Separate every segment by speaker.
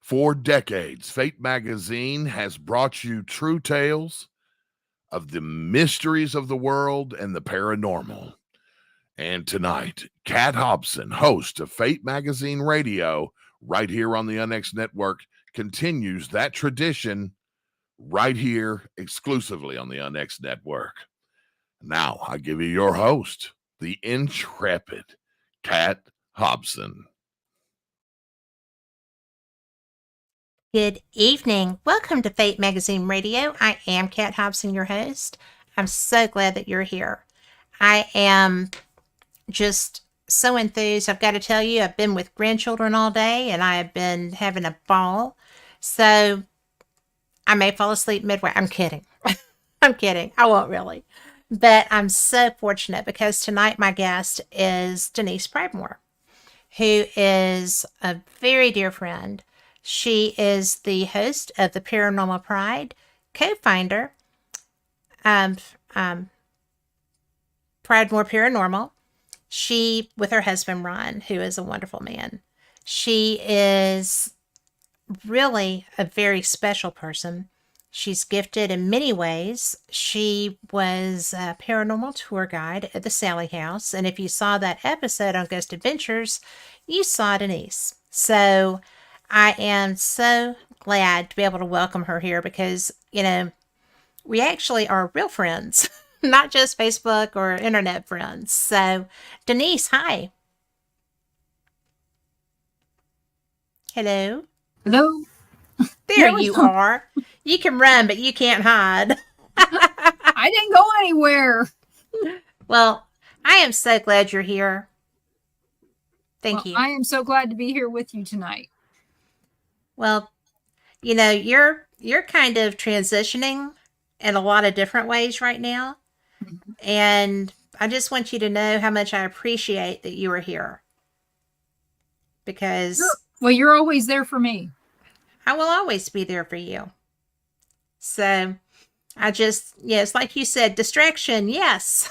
Speaker 1: For decades, Fate Magazine has brought you true tales of the mysteries of the world and the paranormal. And tonight, Kat Hobson, host of Fate Magazine Radio, right here on the UNX Network, continues that tradition right here exclusively on the UNX Network. Now, I give you your host, the intrepid Kat Hobson.
Speaker 2: Good evening. Welcome to Fate Magazine Radio. I am Kat Hobson, your host. I'm so glad that you're here. I am just so enthused. I've got to tell you, I've been with grandchildren all day and I have been having a ball. So I may fall asleep midway. I'm kidding. I'm kidding. I won't really. But I'm so fortunate because tonight my guest is Denise Pridemore, who is a very dear friend. She is the host of the Paranormal Pride, co-founder of Pridemore Paranormal. She, with her husband Ron, who is a wonderful man, she is really a very special person. She's gifted in many ways. She was a paranormal tour guide at the Sally House. And if you saw that episode on Ghost Adventures, you saw Denise. So I am so glad to be able to welcome her here because, we actually are real friends, not just Facebook or internet friends. So, Denise, hi. Hello.
Speaker 3: Hello.
Speaker 2: There you are. You can run, but you can't hide.
Speaker 3: I didn't go anywhere.
Speaker 2: Well, I am so glad you're here. Thank you.
Speaker 3: I am so glad to be here with you tonight.
Speaker 2: Well, you're kind of transitioning in a lot of different ways right now. Mm-hmm. And I just want you to know how much I appreciate that you are here. Because
Speaker 3: you're always there for me.
Speaker 2: I will always be there for you. So it's like you said, distraction, yes.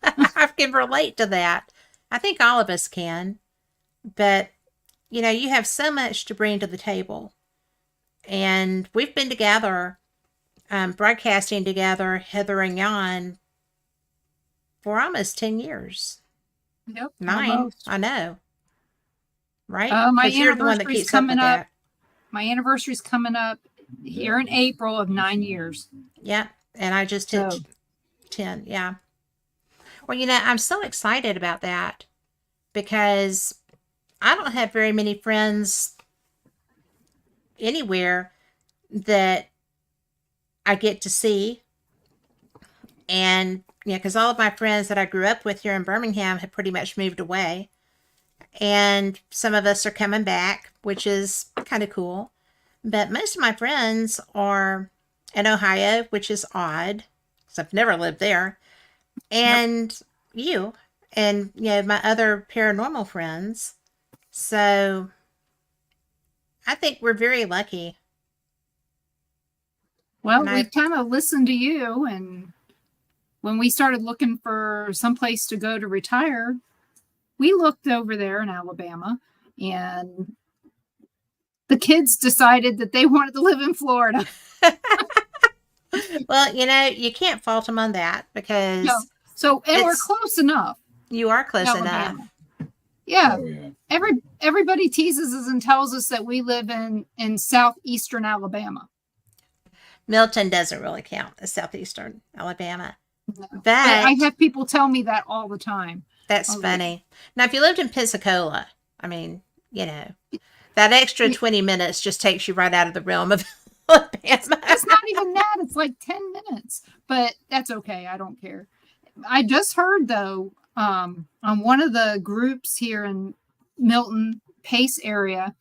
Speaker 2: I can relate to that. I think all of us can. But, you have so much to bring to the table. And we've been together, broadcasting together, Heather and Jan, for almost 10 years.
Speaker 3: Yep.
Speaker 2: 9,
Speaker 3: almost.
Speaker 2: I know. Right?
Speaker 3: My
Speaker 2: you're the one that keeps coming up.
Speaker 3: My anniversary's coming up here in April of 9 years.
Speaker 2: Yeah. And I just hit 10. Yeah. Well, I'm so excited about that because I don't have very many friends anywhere that I get to see. And, because all of my friends that I grew up with here in Birmingham have pretty much moved away. And some of us are coming back, which is kind of cool. But most of my friends are in Ohio, which is odd because I've never lived there. And you and, my other paranormal friends. So I think we're very lucky.
Speaker 3: Well, we kind of listened to you, and when we started looking for someplace to go to retire, we looked over there in Alabama, and the kids decided that they wanted to live in Florida.
Speaker 2: Well, you can't fault them on that because...
Speaker 3: No. So, and we're close enough.
Speaker 2: You are close enough.
Speaker 3: Yeah. Oh, yeah. Everybody teases us and tells us that we live in southeastern Alabama.
Speaker 2: Milton doesn't really count as southeastern Alabama.
Speaker 3: No. But I have people tell me that all the time.
Speaker 2: That's funny. Now, if you lived in Pensacola, that extra 20 minutes just takes you right out of the realm of Alabama.
Speaker 3: It's not even that. It's like 10 minutes. But that's okay. I don't care. I just heard, though, on one of the groups here in Milton Pace area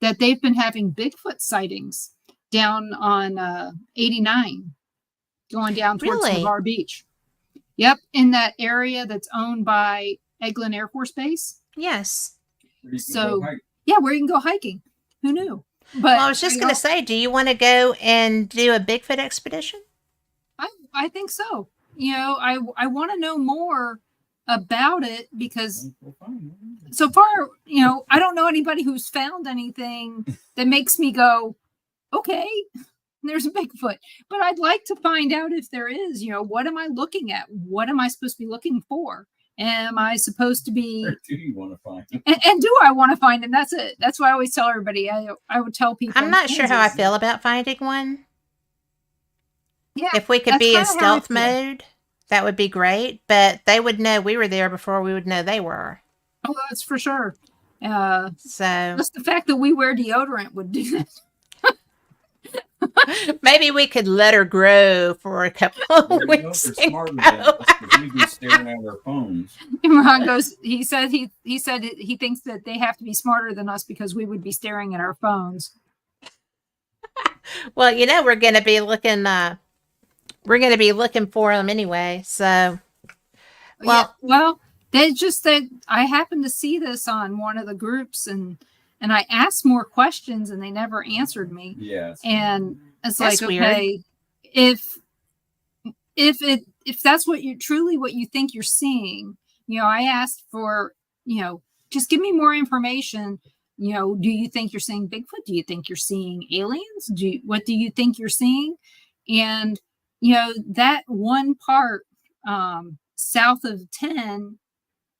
Speaker 3: that they've been having Bigfoot sightings down on 89 going down towards Navarre Beach. Yep, in that area that's owned by Eglin Air Force Base.
Speaker 2: Yes.
Speaker 3: So, where you can go hiking. Who knew? But
Speaker 2: I was just going to say, do you want to go and do a Bigfoot expedition?
Speaker 3: I think so. I want to know more about it because so far, I don't know anybody who's found anything that makes me go, okay, there's a Bigfoot. But I'd like to find out if there is, what am I looking at? What am I supposed to be looking for? Am I supposed to be?
Speaker 4: Or do you want to find him?
Speaker 3: And do I want to find him? That's it. That's why I always tell everybody. I would tell people.
Speaker 2: I'm not sure how I feel about finding one.
Speaker 3: Yeah,
Speaker 2: if we could
Speaker 3: that's
Speaker 2: be in
Speaker 3: kinda how I
Speaker 2: stealth
Speaker 3: feel.
Speaker 2: mode, that would be great. But they would know we were there before we would know they were.
Speaker 3: Oh, that's for sure.
Speaker 2: So
Speaker 3: Just the fact that we wear deodorant would do that.
Speaker 2: maybe we could let her grow for a couple of
Speaker 4: Well, you know,
Speaker 2: weeks.
Speaker 4: they're smarter than us because we'd be staring at our phones.
Speaker 3: Imran goes. He said he thinks that they have to be smarter than us because we would be staring at our phones.
Speaker 2: Well, we're going to be looking. We're going to be looking for them anyway. So,
Speaker 3: Well, they just that I happened to see this on one of the groups, and I asked more questions, and they never answered me.
Speaker 4: Yes.
Speaker 3: And it's
Speaker 2: That's
Speaker 3: like,
Speaker 2: weird.
Speaker 3: okay, if that's what you think you're seeing, I asked for, just give me more information. Do you think you're seeing Bigfoot? Do you think you're seeing aliens? What do you think you're seeing? And that one part south of 10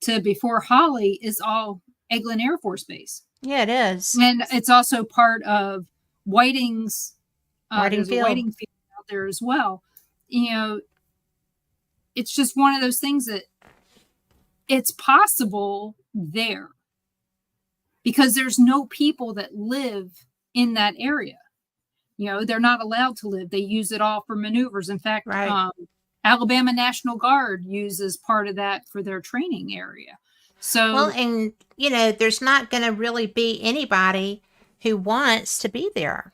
Speaker 3: to before Holly is all Eglin Air Force Base.
Speaker 2: yeah, it is.
Speaker 3: And it's also part of Whiting's.
Speaker 2: Whiting
Speaker 3: There's a
Speaker 2: Field.
Speaker 3: Whiting Field out there as well. It's just one of those things that it's possible there because there's no people that live in that area. They're not allowed to live. They use it all for maneuvers. In fact,
Speaker 2: Right.
Speaker 3: Alabama National Guard uses part of that for their training area. So,
Speaker 2: Well, and there's not going to really be anybody who wants to be there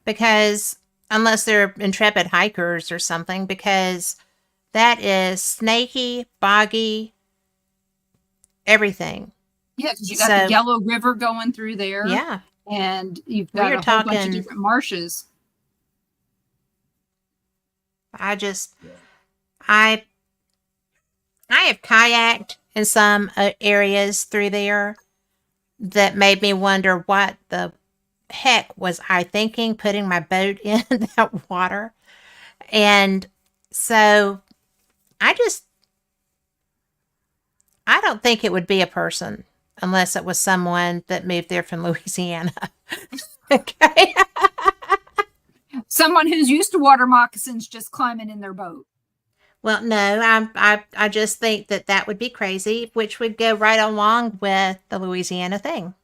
Speaker 2: because unless they're intrepid hikers or something, because that is snaky, boggy, everything.
Speaker 3: yeah, 'cause you got the Yellow River going through there.
Speaker 2: Yeah.
Speaker 3: And you've
Speaker 2: We
Speaker 3: got
Speaker 2: are
Speaker 3: a whole bunch of
Speaker 2: talking-
Speaker 3: different marshes.
Speaker 2: I have kayaked in some areas through there that made me wonder what the heck was I thinking putting my boat in that water. And so I don't think it would be a person unless it was someone that moved there from Louisiana. Okay.
Speaker 3: Someone who's used to water moccasins just climbing in their boat.
Speaker 2: Well, no, I just think that would be crazy, which would go right along with the Louisiana thing.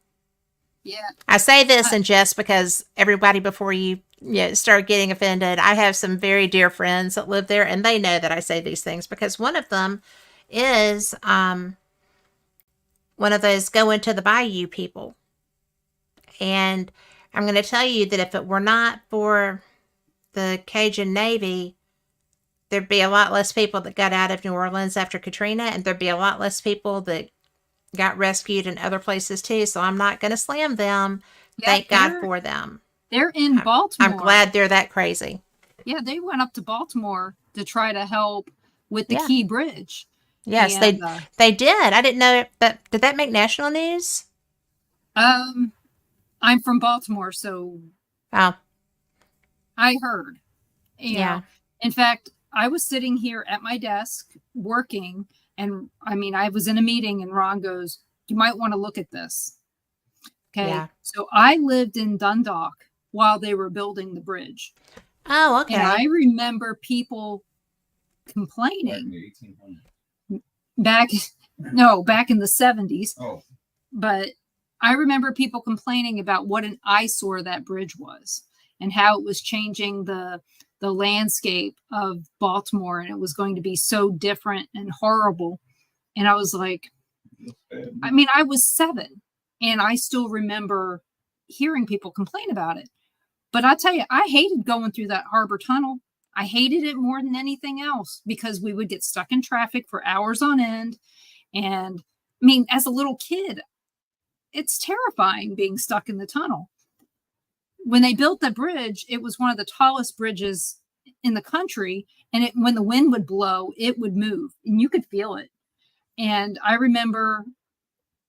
Speaker 3: Yeah.
Speaker 2: I say this and just because everybody before you start getting offended, I have some very dear friends that live there and they know that I say these things because one of them is one of those go into the bayou people. And I'm going to tell you that if it were not for the Cajun Navy, there'd be a lot less people that got out of New Orleans after Katrina, and there'd be a lot less people that got rescued in other places too. So I'm not going to slam them.
Speaker 3: Yeah,
Speaker 2: Thank God for them.
Speaker 3: They're in Baltimore.
Speaker 2: I'm glad they're that crazy.
Speaker 3: Yeah, they went up to Baltimore to try to help with the
Speaker 2: Yeah.
Speaker 3: Key Bridge.
Speaker 2: Yes,
Speaker 3: And,
Speaker 2: they did. I didn't know that. Did that make national news?
Speaker 3: I'm from Baltimore, so
Speaker 2: Oh,
Speaker 3: I heard.
Speaker 2: Yeah.
Speaker 3: In fact, I was sitting here at my desk working, and I was in a meeting, and Ron goes, "You might want to look at this." Okay.
Speaker 2: Yeah.
Speaker 3: So I lived in Dundalk while they were building the bridge.
Speaker 2: oh, okay.
Speaker 3: And I remember people complaining back in the 70s.
Speaker 4: Oh,
Speaker 3: But I remember people complaining about what an eyesore that bridge was and how it was changing the landscape of Baltimore, and it was going to be so different and horrible. And I was like, I was 7 and I still remember hearing people complain about it. But I'll tell you, I hated going through that harbor tunnel. I hated it more than anything else because we would get stuck in traffic for hours on end. And as a little kid, it's terrifying being stuck in the tunnel. When they built the bridge, it was one of the tallest bridges in the country. And when the wind would blow, it would move and you could feel it. And I remember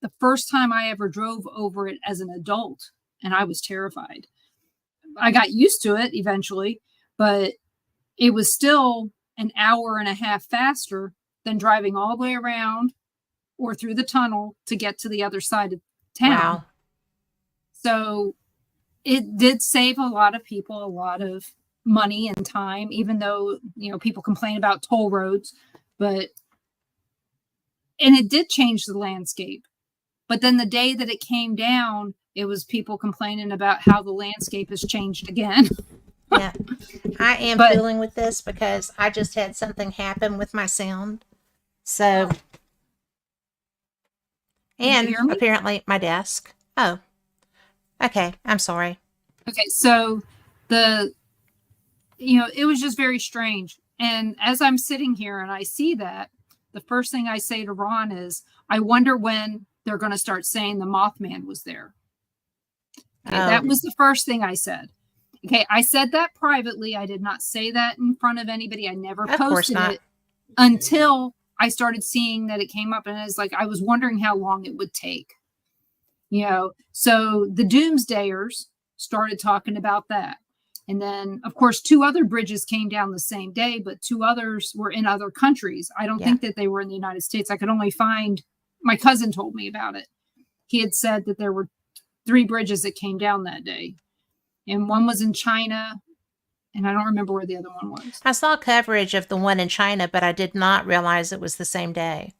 Speaker 3: the first time I ever drove over it as an adult, and I was terrified. I got used to it eventually, but it was still an hour and a half faster than driving all the way around or through the tunnel to get to the other side of town.
Speaker 2: Wow.
Speaker 3: So it did save a lot of people a lot of money and time, even though, people complain about toll roads, and it did change the landscape. But then the day that it came down, it was people complaining about how the landscape has changed again.
Speaker 2: Yeah. I am
Speaker 3: But-
Speaker 2: dealing with this because I just had something happen with my sound. So,
Speaker 3: Can you
Speaker 2: and
Speaker 3: hear me?
Speaker 2: apparently my desk. Oh, okay. I'm sorry.
Speaker 3: Okay, so it was just very strange. And as I'm sitting here and I see that, the first thing I say to Ron is, I wonder when they're going to start saying the Mothman was there. Okay, that was the first thing I said. Okay, I said that privately. I did not say that in front of anybody. I never
Speaker 2: Of course
Speaker 3: posted
Speaker 2: not.
Speaker 3: it until I started seeing that it came up. And it's like, I was wondering how long it would take. So the doomsdayers started talking about that. And then, of course, 2 other bridges came down the same day, but 2 others were in other countries. I don't
Speaker 2: Yeah.
Speaker 3: think that they were in the United States. I could only find, my cousin told me about it. He had said that there were 3 bridges that came down that day. And one was in China, and I don't remember where the other one was.
Speaker 2: I saw coverage of the one in China, but I did not realize it was the same day.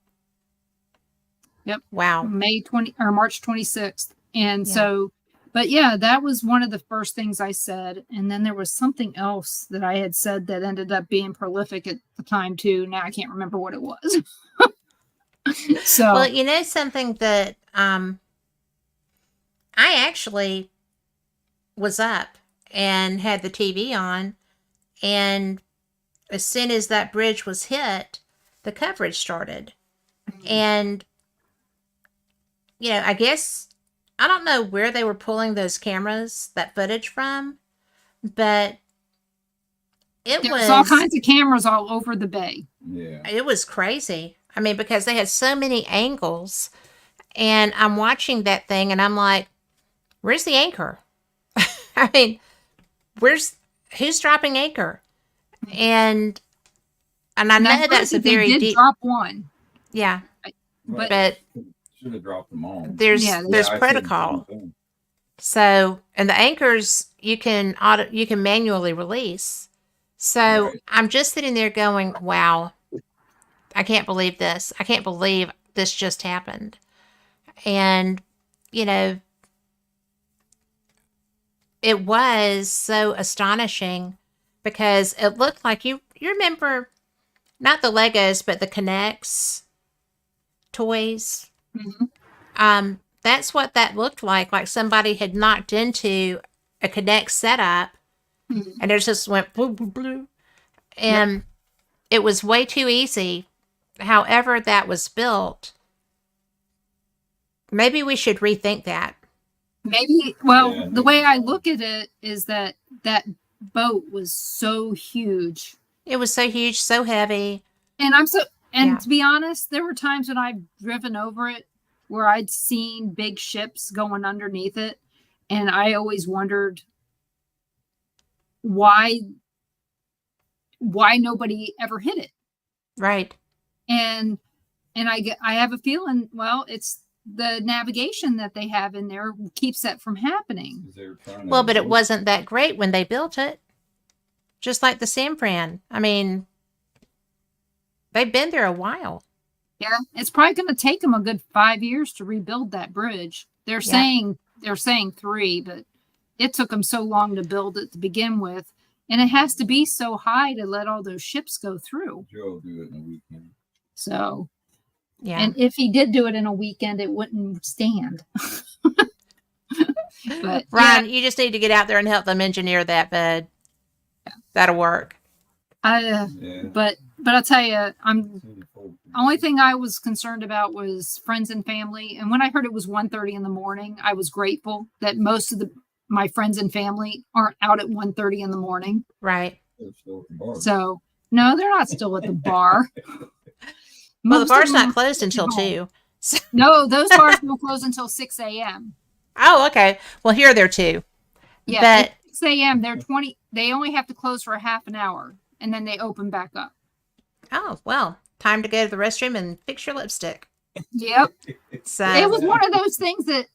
Speaker 3: Yep.
Speaker 2: Wow.
Speaker 3: March 26th. And
Speaker 2: Yeah.
Speaker 3: so, but yeah, that was one of the first things I said. And then there was something else that I had said that ended up being prolific at the time too. Now I can't remember what it was. So,
Speaker 2: Well, you know something that I actually was up and had the TV on, and as soon as that bridge was hit, the coverage started. And I guess I don't know where they were pulling those cameras, that footage from, but it
Speaker 3: there
Speaker 2: was
Speaker 3: was all kinds of cameras all over the bay.
Speaker 4: Yeah.
Speaker 2: it was crazy. I mean, because they had so many angles, and I'm watching that thing and I'm like, where's the anchor? I mean, who's dropping anchor? And I know
Speaker 3: Now,
Speaker 2: that's a
Speaker 3: granted, they
Speaker 2: very
Speaker 3: did
Speaker 2: deep,
Speaker 3: drop one,
Speaker 2: yeah,
Speaker 3: but
Speaker 4: Should have dropped them all.
Speaker 2: there's
Speaker 3: Yeah,
Speaker 2: there's
Speaker 4: I said the same
Speaker 2: protocol.
Speaker 4: thing.
Speaker 2: So, and the anchors you can manually release. So
Speaker 4: Right.
Speaker 2: I'm just sitting there going, wow, I can't believe this. I can't believe this just happened. And, it was so astonishing because it looked like you remember not the Legos, but the Connects toys.
Speaker 3: Mhm.
Speaker 2: That's what that looked like somebody had knocked into a Connect setup
Speaker 3: Mhm.
Speaker 2: and it just went blue, blue, blue. And it was way too easy. However, that was built. Maybe we should rethink that.
Speaker 3: maybe,
Speaker 4: Yeah,
Speaker 3: the way I look at it is that boat was so huge.
Speaker 2: It was so huge, so heavy.
Speaker 3: And
Speaker 2: Yeah.
Speaker 3: to be honest, there were times when I've driven over it where I'd seen big ships going underneath it. And I always wondered why nobody ever hit it.
Speaker 2: Right.
Speaker 3: And I have a feeling, it's the navigation that they have in there keeps that from happening.
Speaker 4: 'Cause they were trying to
Speaker 2: Well, but it
Speaker 4: avoid-
Speaker 2: wasn't that great when they built it. Just like the San Fran. I mean, they've been there a while.
Speaker 3: Yeah, it's probably going to take them a good 5 years to rebuild that bridge. They're saying 3, but it took them so long to build it to begin with, and it has to be so high to let all those ships go through.
Speaker 4: Joe will do it in a weekend.
Speaker 3: So,
Speaker 2: Yeah.
Speaker 3: and if he did do it in a weekend, it wouldn't stand. But
Speaker 2: Ryan, you just need to get out there and help them engineer that, bud. That'll work.
Speaker 4: Yeah.
Speaker 3: But I'll tell you,
Speaker 4: See the full-
Speaker 3: only thing I was concerned about was friends and family. And when I heard it was 1:30 in the morning, I was grateful that most of my friends and family aren't out at 1:30 in the morning.
Speaker 2: Right.
Speaker 4: They're still at the bar.
Speaker 3: So no, they're not still at the bar.
Speaker 2: Well, the
Speaker 3: Most of
Speaker 2: bar's
Speaker 3: them
Speaker 2: not closed until
Speaker 3: home.
Speaker 2: 2.
Speaker 3: No, those bars don't close until 6 a.m.
Speaker 2: Oh, okay. Well, here they're too.
Speaker 3: Yeah,
Speaker 2: But
Speaker 3: at 6 a.m. They only have to close for a half an hour and then they open back up.
Speaker 2: oh, well, time to go to the restroom and fix your lipstick.
Speaker 3: Yep.
Speaker 2: So
Speaker 3: It was one of those things that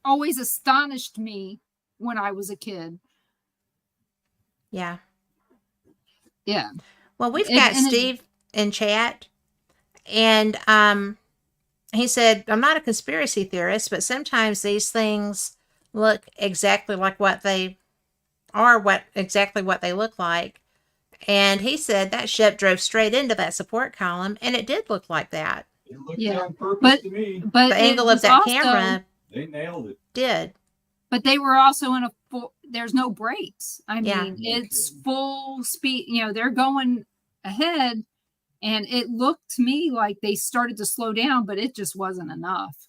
Speaker 3: always astonished me when I was a kid.
Speaker 2: yeah.
Speaker 3: Yeah.
Speaker 2: Well, we've
Speaker 3: And-
Speaker 2: got
Speaker 3: and it-
Speaker 2: Steve in chat, and he said, "I'm not a conspiracy theorist, but sometimes these things look exactly like what they are, exactly what they look like." And he said that ship drove straight into that support column, and it did look like that.
Speaker 4: It looked
Speaker 3: Yeah,
Speaker 4: on purpose
Speaker 3: but-
Speaker 4: to me.
Speaker 3: But
Speaker 2: The
Speaker 3: it
Speaker 2: angle of
Speaker 3: was
Speaker 2: that
Speaker 3: also-
Speaker 2: camera
Speaker 4: They nailed it.
Speaker 2: did.
Speaker 3: But they were also in there's no brakes. I
Speaker 2: Yeah.
Speaker 3: mean,
Speaker 4: No
Speaker 3: it's
Speaker 4: kidding.
Speaker 3: full speed. They're going ahead, and it looked to me like they started to slow down, but it just wasn't enough.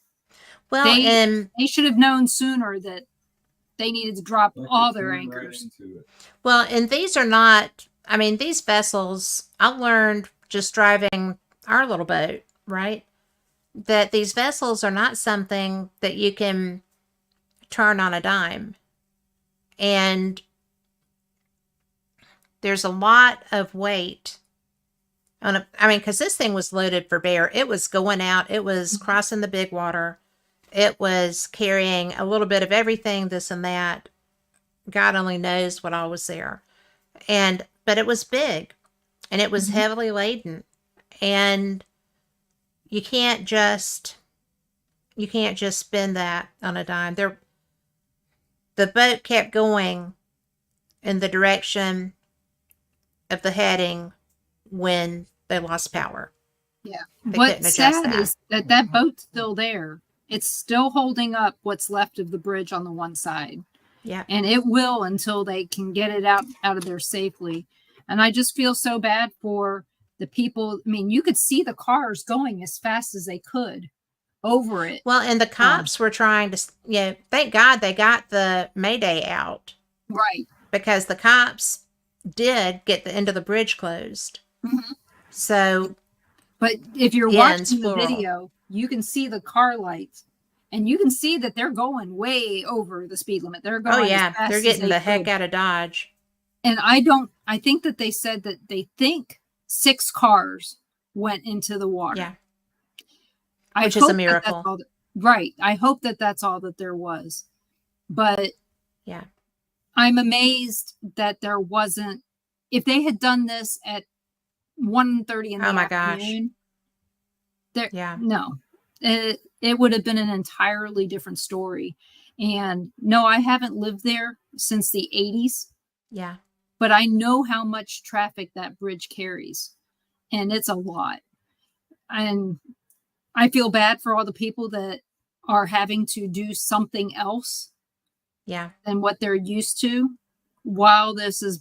Speaker 2: Well,
Speaker 3: They-
Speaker 2: and
Speaker 3: They should have known sooner that they needed to drop
Speaker 4: Like
Speaker 3: all
Speaker 4: they
Speaker 3: their
Speaker 4: turned right
Speaker 3: anchors.
Speaker 4: into it.
Speaker 2: well, and these are not. I mean, these vessels. I learned just driving our little boat, right? That these vessels are not something that you can turn on a dime. And there's a lot of weight on because this thing was loaded for bear. It was going out, it was crossing the big water, it was carrying a little bit of everything, this and that. God only knows what all was there. But it was big, and it was
Speaker 3: Mhm.
Speaker 2: heavily laden. And you can't just spend that on a dime. The boat kept going in the direction of the heading when they lost power. They couldn't
Speaker 3: What's
Speaker 2: adjust
Speaker 3: sad
Speaker 2: that.
Speaker 3: is that boat's still there. It's still holding up what's left of the bridge on the one side.
Speaker 2: Yeah.
Speaker 3: And it will until they can get it out of there safely. And I just feel so bad for the people. I mean, you could see the cars going as fast as they could over it.
Speaker 2: Well, and the cops were trying to, thank God they got the Mayday out,
Speaker 3: Right.
Speaker 2: because the cops did get the end of the bridge closed.
Speaker 3: Mhm.
Speaker 2: So,
Speaker 3: But if you're
Speaker 2: Ends,
Speaker 3: watching the
Speaker 2: plural.
Speaker 3: video, you can see the car lights and you can see that they're going way over the speed limit. They're going
Speaker 2: oh
Speaker 3: as
Speaker 2: yeah,
Speaker 3: fast
Speaker 2: they're
Speaker 3: as
Speaker 2: getting
Speaker 3: they
Speaker 2: the heck
Speaker 3: could.
Speaker 2: out of Dodge.
Speaker 3: And I think that they said that they think 6 cars went into the water.
Speaker 2: Yeah.
Speaker 3: I
Speaker 2: Which is a
Speaker 3: hope that that's
Speaker 2: miracle.
Speaker 3: all right. I hope that that's all that there was. But
Speaker 2: Yeah.
Speaker 3: I'm amazed that there wasn't, if they had done this at 1:30 in the
Speaker 2: Oh my gosh.
Speaker 3: afternoon, there,
Speaker 2: Yeah.
Speaker 3: no, it would have been an entirely different story. And no, I haven't lived there since the 80s,
Speaker 2: Yeah.
Speaker 3: but I know how much traffic that bridge carries, and it's a lot. And I feel bad for all the people that are having to do something else
Speaker 2: Yeah.
Speaker 3: than what they're used to while this is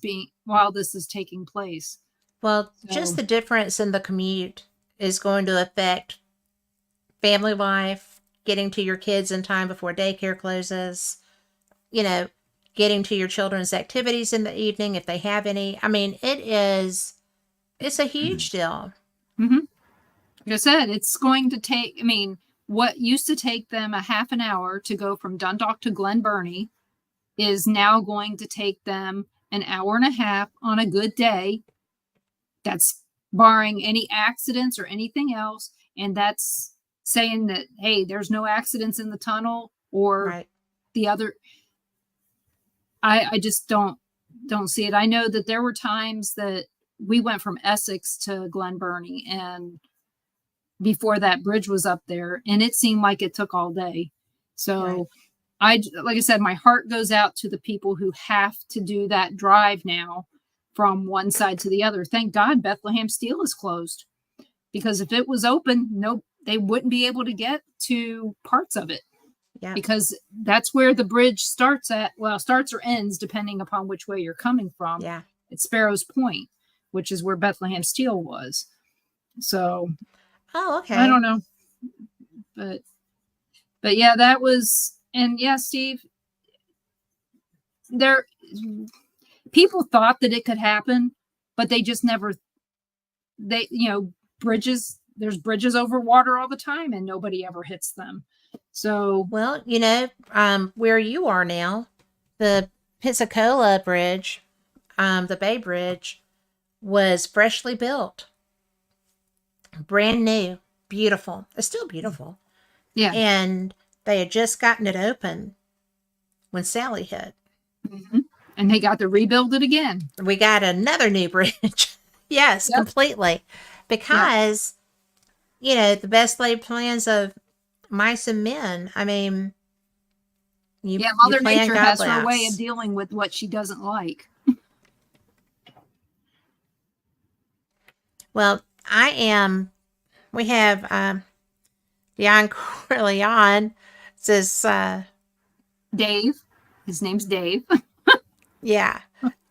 Speaker 3: taking place.
Speaker 2: Well, just
Speaker 3: So-
Speaker 2: the difference in the commute is going to affect family life, getting to your kids in time before daycare closes, getting to your children's activities in the evening if they have any. I mean, it's a huge deal.
Speaker 3: Like I said, it's going to take, what used to take them a half an hour to go from Dundalk to Glen Burnie is now going to take them an hour and a half on a good day. That's barring any accidents or anything else. And that's saying that, hey, there's no accidents in the tunnel or
Speaker 2: Right.
Speaker 3: the other. I just don't see it. I know that there were times that we went from Essex to Glen Burnie, and before that bridge was up there, and it seemed like it took all day. So like I said, my heart goes out to the people who have to do that drive now from one side to the other. Thank God Bethlehem Steel is closed, because if it was open, they wouldn't be able to get to parts of it.
Speaker 2: Yeah.
Speaker 3: Because that's where the bridge starts or ends, depending upon which way you're coming from.
Speaker 2: Yeah.
Speaker 3: It's Sparrows Point, which is where Bethlehem Steel was. So
Speaker 2: Oh, okay.
Speaker 3: I don't know. But yeah, that was, and yeah, Steve, people thought that it could happen, but they just never, bridges, there's bridges over water all the time and nobody ever hits them. So
Speaker 2: Well, where you are now, the Pensacola Bridge, the Bay Bridge, was freshly built, brand new, beautiful. It's still beautiful.
Speaker 3: yeah.
Speaker 2: And they had just gotten it open when Sally hit.
Speaker 3: Mhm. And they got to rebuild it again.
Speaker 2: We got another new bridge. Yes,
Speaker 3: Yep.
Speaker 2: completely. Because, the best laid plans of mice and men. I mean, you
Speaker 3: Mother
Speaker 2: plan,
Speaker 3: Nature
Speaker 2: God
Speaker 3: has her way
Speaker 2: bless.
Speaker 3: of dealing with what she doesn't like.
Speaker 2: Well, we have Jan Corleone says,
Speaker 3: Dave, his name's Dave.
Speaker 2: yeah,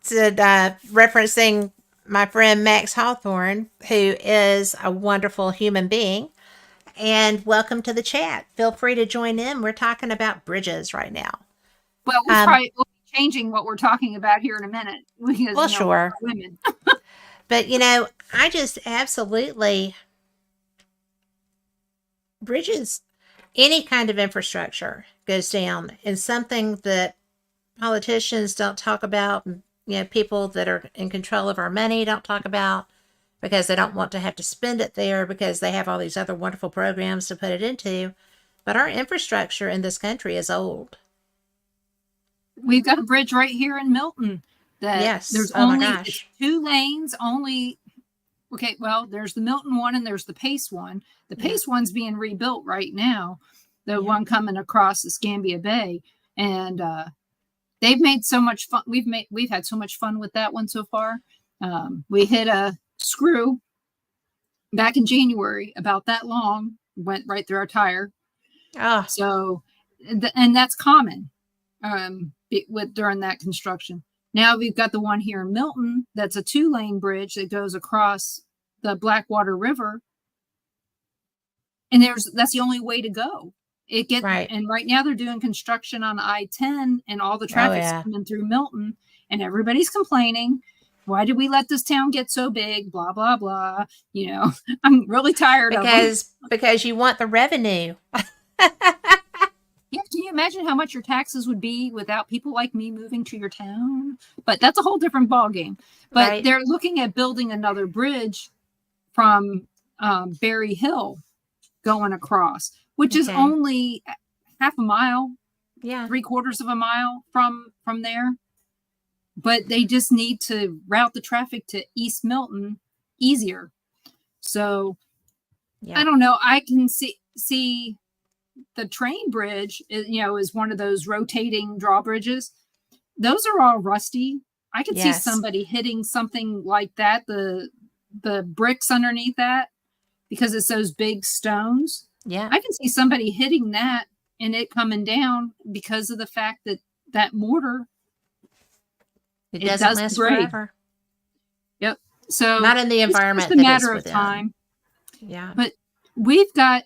Speaker 2: said, referencing my friend Max Hawthorne, who is a wonderful human being. And welcome to the chat. Feel free to join in. We're talking about bridges right now.
Speaker 3: Well, we'll be changing what we're talking about here in a minute. Because,
Speaker 2: Well, sure.
Speaker 3: we're women.
Speaker 2: But, I just absolutely, bridges, any kind of infrastructure goes down, and something that politicians don't talk about, people that are in control of our money don't talk about, because they don't want to have to spend it there because they have all these other wonderful programs to put it into. But our infrastructure in this country is old.
Speaker 3: We've got a bridge right here in Milton that
Speaker 2: Yes.
Speaker 3: there's
Speaker 2: Oh my
Speaker 3: only
Speaker 2: gosh.
Speaker 3: 2 lanes, only. Okay, well, there's the Milton one and there's the Pace one. The Pace one's being rebuilt right now. The one coming across the Scambia Bay. And they've made so much fun. We've had so much fun with that one so far. We hit a screw back in January about that long, went right through our tire.
Speaker 2: Oh,
Speaker 3: So, and that's common during that construction. Now we've got the one here in Milton that's a 2-lane bridge that goes across the Blackwater River, and that's the only way to go.
Speaker 2: Right.
Speaker 3: And right now they're doing construction on I-10, and all the traffic's coming through Milton, and everybody's complaining. Why did we let this town get so big? Blah blah blah. I'm really tired of them.
Speaker 2: Because you want the revenue.
Speaker 3: Yeah, can you imagine how much your taxes would be without people like me moving to your town? But that's a whole different ballgame. But
Speaker 2: Right.
Speaker 3: They're looking at building another bridge from Berry Hill going across, which is only half a mile, 3/4 of a mile from there. But they just need to route the traffic to East Milton easier. So I don't know. I can see the train bridge, is one of those rotating drawbridges. Those are all rusty. I could see somebody hitting something like that, the bricks underneath that, because it's those big stones.
Speaker 2: Yeah.
Speaker 3: I can see somebody hitting that and it coming down because of the fact that mortar,
Speaker 2: it doesn't last forever.
Speaker 3: Yep. So
Speaker 2: not in the environment.
Speaker 3: It's just a matter of time.
Speaker 2: Yeah.
Speaker 3: But we've got,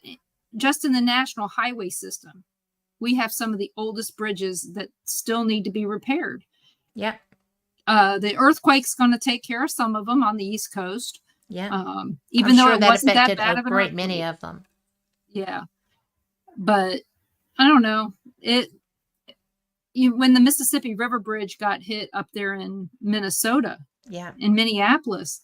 Speaker 3: just in the national highway system, we have some of the oldest bridges that still need to be repaired.
Speaker 2: Yep.
Speaker 3: The earthquake's going to take care of some of them on the East Coast.
Speaker 2: Yeah.
Speaker 3: Even though it wasn't that
Speaker 2: affected
Speaker 3: bad of
Speaker 2: a great many of them.
Speaker 3: Yeah. But I don't know. When the Mississippi River Bridge got hit up there in Minnesota, in Minneapolis,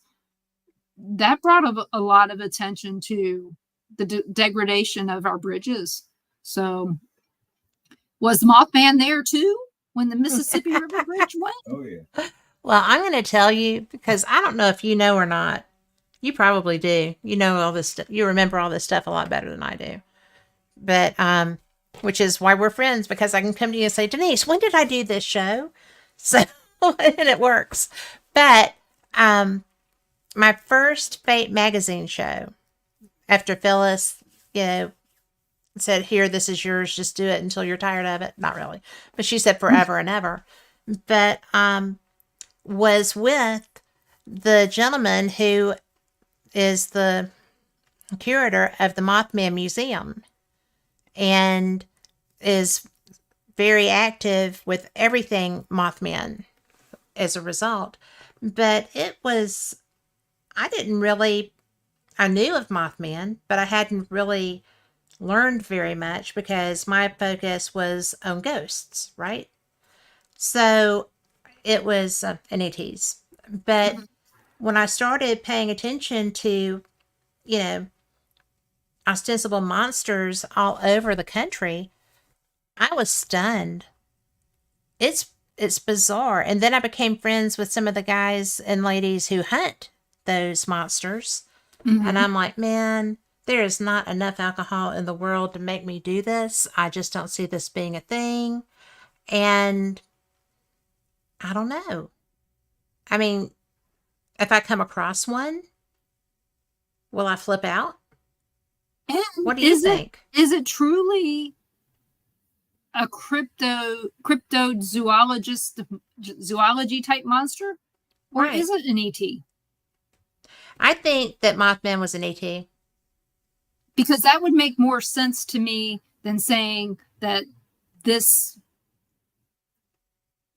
Speaker 3: that brought a lot of attention to the degradation of our bridges. So, was Mothman there too when the Mississippi River Bridge went?
Speaker 4: Oh yeah.
Speaker 2: Well, I'm going to tell you, because I don't know if you know or not. You probably do. You know all this stuff. You remember all this stuff a lot better than I do. But which is why we're friends, because I can come to you and say, Denise, when did I do this show? So, and it works. But my first Fate magazine show, after Phyllis, said, here, this is yours, just do it until you're tired of it. Not really. But she said forever and ever. But was with the gentleman who is the curator of the Mothman Museum and is very active with everything Mothman as a result. But I didn't really I knew of Mothman, but I hadn't really learned very much because my focus was on ghosts, right? So it was an ETs. But
Speaker 3: Mhm.
Speaker 2: when I started paying attention to, you know, ostensible monsters all over the country, I was stunned. It's bizarre. And then I became friends with some of the guys and ladies who hunt those monsters. And
Speaker 3: Mhm.
Speaker 2: I'm like, man, there is not enough alcohol in the world to make me do this. I just don't see this being a thing. And I don't know. I mean, if I come across one, will I flip out?
Speaker 3: And
Speaker 2: What do you think?
Speaker 3: is it truly a cryptozoologist zoology type monster, or
Speaker 2: Right.
Speaker 3: is it an ET?
Speaker 2: I think that Mothman was an ET.
Speaker 3: Because that would make more sense to me than saying that this.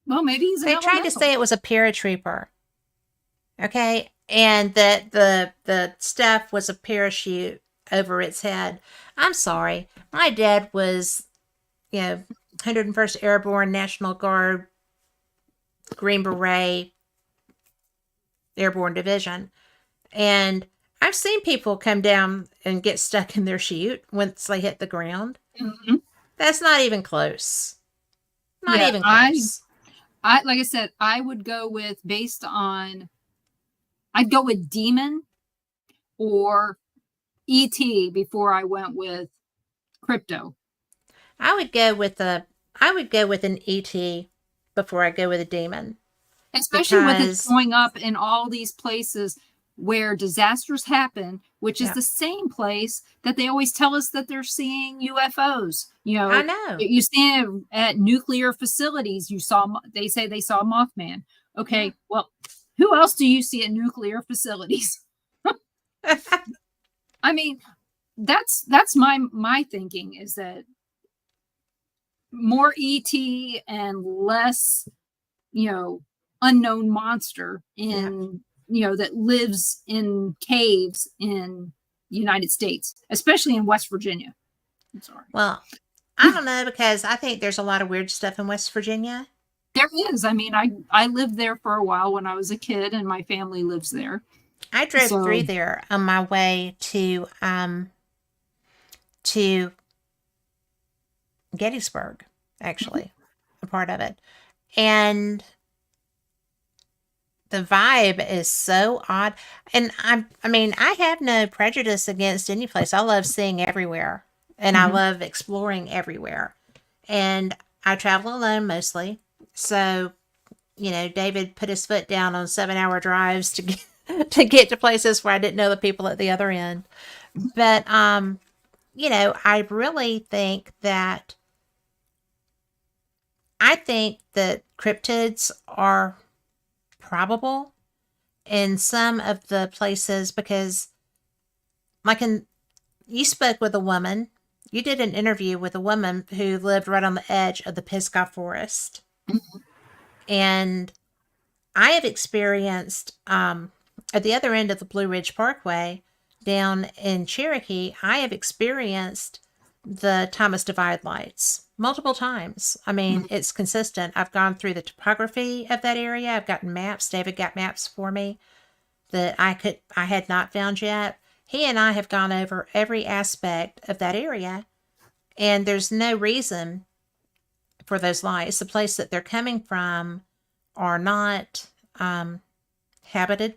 Speaker 3: Well, maybe he's an
Speaker 2: They tried to
Speaker 3: elemental.
Speaker 2: say it was a paratrooper. Okay? And that the stuff was a parachute over its head. I'm sorry. My dad was, 101st Airborne National Guard Green Beret Airborne Division. And I've seen people come down and get stuck in their chute once they hit the ground.
Speaker 3: Mhm.
Speaker 2: That's not even close. Not
Speaker 3: Yeah,
Speaker 2: even close.
Speaker 3: I like I said, I would go with based on. I'd go with demon or ET before I went with crypto.
Speaker 2: I would go with an ET before I go with a demon
Speaker 3: Especially with it
Speaker 2: because
Speaker 3: showing up in all these places where disasters happen, which is
Speaker 2: yeah,
Speaker 3: the same place that they always tell us that they're seeing UFOs.
Speaker 2: I know.
Speaker 3: You see it at nuclear facilities. They say they saw Mothman.
Speaker 2: Yeah.
Speaker 3: Okay, well, who else do you see at nuclear facilities? I mean, that's my thinking is that more ET and less, you know, unknown monster
Speaker 2: Yeah.
Speaker 3: that lives in caves in the United States, especially in West Virginia. I'm sorry.
Speaker 2: Well, I don't know because I think there's a lot of weird stuff in West Virginia.
Speaker 3: There is. I mean, I lived there for a while when I was a kid, and my family lives there.
Speaker 2: I drove through
Speaker 3: So,
Speaker 2: there on my way to Gettysburg, actually, a part of it. And the vibe is so odd. And I mean, I have no prejudice against any place. I love seeing everywhere and I
Speaker 3: mhm.
Speaker 2: love exploring everywhere. And I travel alone mostly. So, David put his foot down on 7-hour drives to get, to get to places where I didn't know the people at the other end. But I really think that cryptids are probable in some of the places because, like, you spoke with a woman, you did an interview with a woman who lived right on the edge of the Pisgah Forest. And I have experienced, at the other end of the Blue Ridge Parkway down in Cherokee, I have experienced the Thomas Divide lights multiple times. I mean, it's consistent. I've gone through the topography of that area. I've gotten maps. David got maps for me that I had not found yet. He and I have gone over every aspect of that area, and there's no reason for those lights. The place that they're coming from are not inhabited.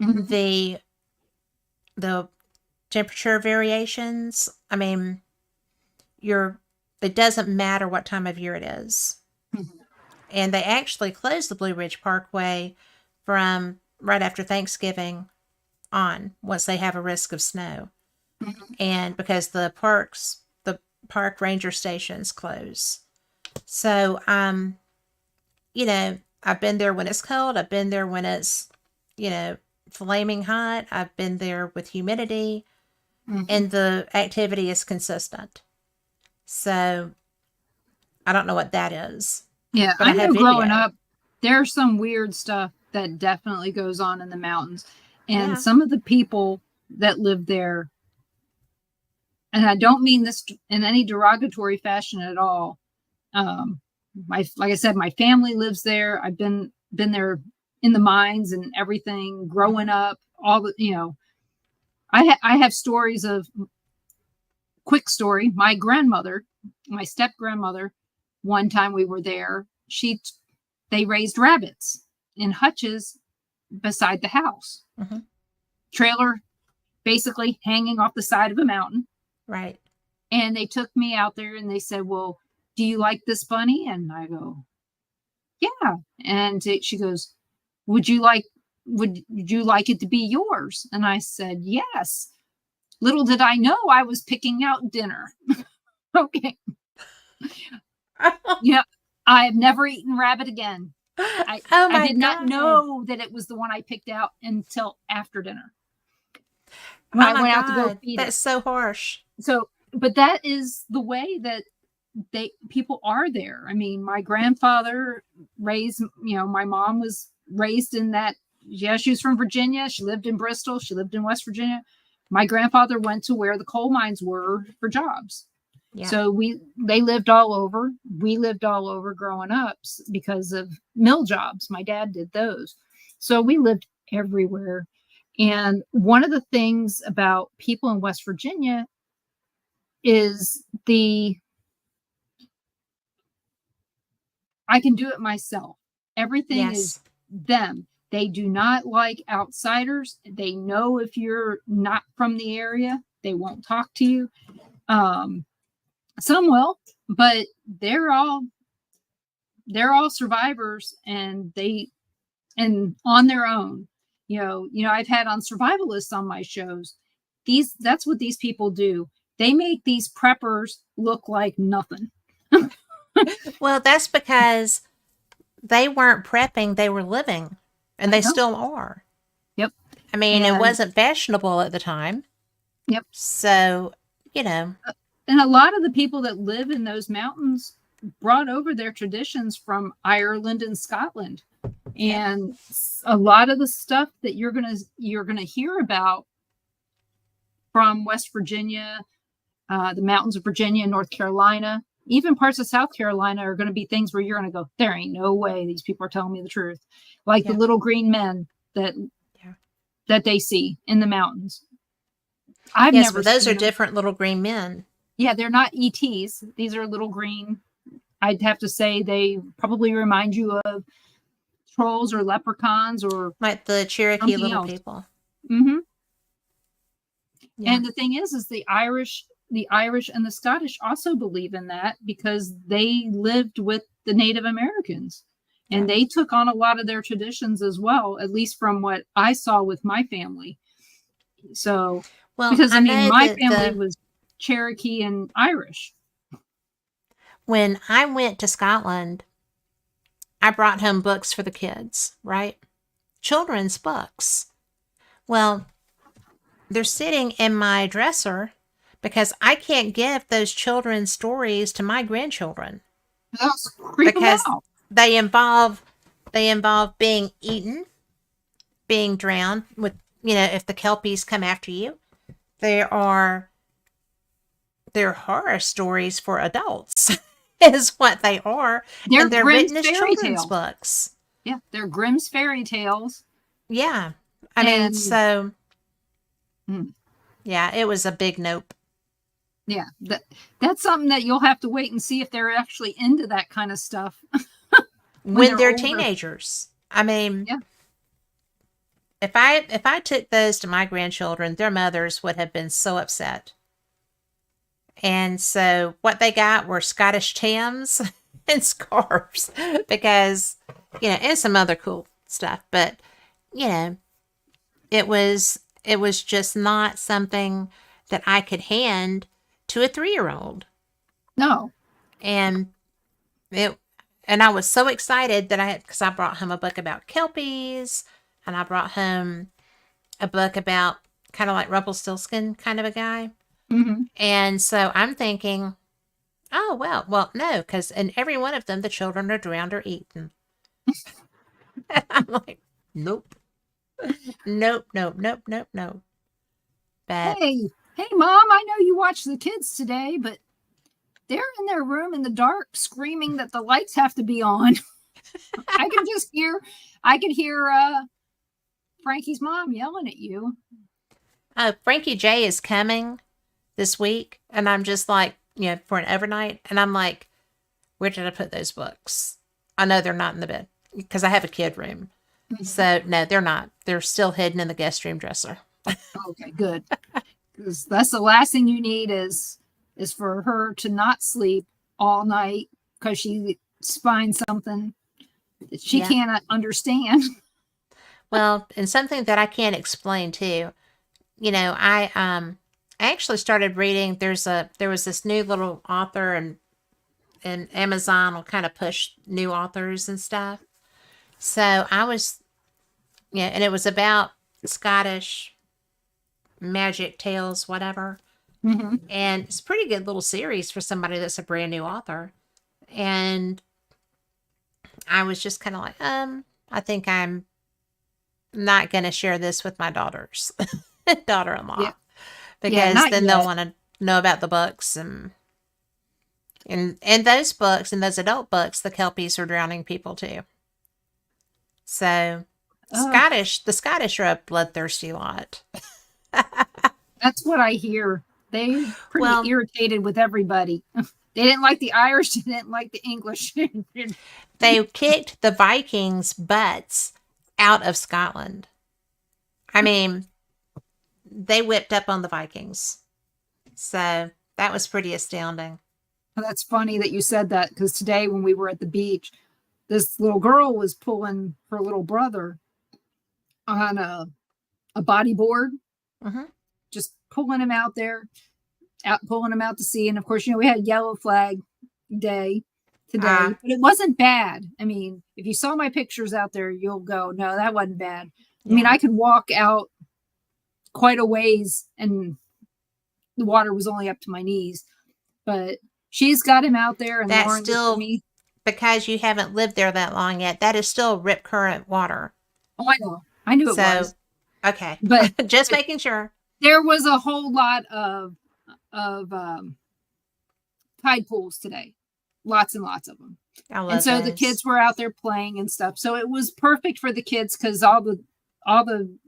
Speaker 3: Mhm.
Speaker 2: The the temperature variations. I mean, it doesn't matter what time of year it is.
Speaker 3: Mhm.
Speaker 2: And they actually closed the Blue Ridge Parkway from right after Thanksgiving on once they have a risk of snow.
Speaker 3: Mhm.
Speaker 2: And because the park ranger stations close. So, I've been there when it's cold. I've been there when it's, you know, flaming hot. I've been there with humidity,
Speaker 3: Mhm.
Speaker 2: and the activity is consistent. So, I don't know what that is,
Speaker 3: Yeah,
Speaker 2: but
Speaker 3: I
Speaker 2: I have
Speaker 3: know growing
Speaker 2: video.
Speaker 3: up, there's some weird stuff that definitely goes on in the mountains. And
Speaker 2: Yeah.
Speaker 3: some of the people that live there, and I don't mean this in any derogatory fashion at all. Like I said, my family lives there. I've been there in the mines and everything growing up. All the, I have stories of, quick story. My grandmother, my step grandmother, one time we were there, they raised rabbits in hutches beside the house.
Speaker 2: Mm-hmm.
Speaker 3: Trailer basically hanging off the side of a mountain.
Speaker 2: Right.
Speaker 3: And they took me out there and they said, well, do you like this bunny? And I go, yeah. And she goes, would you like it to be yours? And I said, yes. Little did I know I was picking out dinner. Okay. Yeah. I have never eaten rabbit again.
Speaker 2: Oh my
Speaker 3: I did not
Speaker 2: God.
Speaker 3: know that it was the one I picked out until after dinner.
Speaker 2: Oh
Speaker 3: I
Speaker 2: my
Speaker 3: went out to go
Speaker 2: God.
Speaker 3: feed
Speaker 2: That's
Speaker 3: it.
Speaker 2: so harsh.
Speaker 3: So, but that is the way that people are there. I mean, my grandfather raised, my mom was raised in that. Yeah, she was from Virginia. She lived in Bristol. She lived in West Virginia. My grandfather went to where the coal mines were for jobs.
Speaker 2: Yeah.
Speaker 3: So they lived all over. We lived all over growing up because of mill jobs. My dad did those. So we lived everywhere. And one of the things about people in West Virginia is I can do it myself. Everything is them. They do not like outsiders. They know if you're not from the area, they won't talk to you. Some will, but they're all survivors, and on their own. I've had on survivalists on my shows. That's what these people do. They make these preppers look like nothing.
Speaker 2: Well, that's because they weren't prepping, they were living, and they
Speaker 3: Yep.
Speaker 2: still are.
Speaker 3: Yep.
Speaker 2: I mean, it
Speaker 3: And-
Speaker 2: wasn't fashionable at the time.
Speaker 3: Yep.
Speaker 2: So,
Speaker 3: And a lot of the people that live in those mountains brought over their traditions from Ireland and Scotland. And a lot of the stuff that you're gonna hear about from West Virginia, the mountains of Virginia, North Carolina, even parts of South Carolina are going to be things where you're going to go, there ain't no way these people are telling me the truth. Like the little green men that they see in the mountains. I've never
Speaker 2: but those
Speaker 3: seen
Speaker 2: are
Speaker 3: them.
Speaker 2: different little green men.
Speaker 3: Yeah, they're not ETs. These are little green. I'd have to say they probably remind you of trolls or leprechauns or
Speaker 2: Like the Cherokee
Speaker 3: something
Speaker 2: little
Speaker 3: else.
Speaker 2: people.
Speaker 3: Mm-hmm.
Speaker 2: Yeah.
Speaker 3: And the thing is the Irish and the Scottish also believe in that because they lived with the Native Americans and they took on a lot of their traditions as well, at least from what I saw with my family. So, because my family was Cherokee and Irish.
Speaker 2: When I went to Scotland, I brought home books for the kids, right? Children's books. Well, they're sitting in my dresser because I can't give those children's stories to my grandchildren.
Speaker 3: That's creeping
Speaker 2: because
Speaker 3: out.
Speaker 2: they involve being eaten, being drowned with, if the kelpies come after you. There are horror stories for adults is what they are.
Speaker 3: They're
Speaker 2: and they're
Speaker 3: Grimm's
Speaker 2: written as
Speaker 3: fairy
Speaker 2: children's
Speaker 3: tales.
Speaker 2: books.
Speaker 3: Yeah, they're Grimm's fairy tales.
Speaker 2: Yeah. I mean, so
Speaker 3: Mm.
Speaker 2: yeah, it was a big nope.
Speaker 3: Yeah, that's something that you'll have to wait and see if they're actually into that kind of stuff.
Speaker 2: when they're
Speaker 3: older.
Speaker 2: teenagers. I mean,
Speaker 3: Yeah.
Speaker 2: if I took those to my grandchildren, their mothers would have been so upset. And so what they got were Scottish Tams and scarves because, and some other cool stuff. But, it was just not something that I could hand to a 3-year-old.
Speaker 3: No.
Speaker 2: And I was so excited that because I brought home a book about Kelpies, and I brought home a book about kind of like Rumpelstiltskin kind of a guy.
Speaker 3: Mm-hmm.
Speaker 2: And so I'm thinking, oh, well, no, because in every one of them, the children are drowned or eaten. I'm like, nope. Nope, nope, nope, nope, nope. But
Speaker 3: Hey, Mom, I know you watch the kids today, but they're in their room in the dark screaming that the lights have to be on. I could hear Frankie's mom yelling at you.
Speaker 2: Frankie J is coming this week, and I'm just like, for an overnight, and I'm like, where did I put those books? I know they're not in the bed because I have a kid room. So no, they're not. They're still hidden in the guest room dresser.
Speaker 3: Okay, good. Because that's the last thing you need is for her to not sleep all night because she finds something that she
Speaker 2: Yeah.
Speaker 3: cannot understand.
Speaker 2: Well, and something that I can't explain too. I actually started reading. There was this new little author, and Amazon will kind of push new authors and stuff. So I was, and it was about Scottish magic tales, whatever.
Speaker 3: Mm-hmm.
Speaker 2: And it's a pretty good little series for somebody that's a brand new author. And I was just kind of like, I think I'm not going to share this with my daughter-in-law,
Speaker 3: Yeah.
Speaker 2: because
Speaker 3: not
Speaker 2: then
Speaker 3: yet.
Speaker 2: they'll want to know about the books and those books and those adult books. The Kelpies are drowning people too. So the Scottish are a bloodthirsty lot.
Speaker 3: That's what I hear. They're pretty
Speaker 2: Well-
Speaker 3: irritated with everybody. They didn't like the Irish. They didn't like the English.
Speaker 2: They kicked the Vikings' butts out of Scotland. I mean, they whipped up on the Vikings. So that was pretty astounding.
Speaker 3: That's funny that you said that because today when we were at the beach, this little girl was pulling her little brother on a bodyboard,
Speaker 2: Mm-hmm.
Speaker 3: just pulling him out there, pulling him out to sea. And of course, we had Yellow Flag Day today, but it wasn't bad. I mean, if you saw my pictures out there, you'll go, no, that wasn't bad. I mean, I could walk out quite a ways and the water was only up to my knees, but she's got him out there. And
Speaker 2: That's
Speaker 3: Lauren
Speaker 2: still,
Speaker 3: me,
Speaker 2: because you haven't lived there that long yet, that is still rip current water.
Speaker 3: oh, I know. I knew it was.
Speaker 2: Okay.
Speaker 3: But
Speaker 2: just making sure.
Speaker 3: There was a whole lot of tide pools today. Lots and lots of them.
Speaker 2: And
Speaker 3: so the kids were out there playing and stuff. So it was perfect for the kids because all the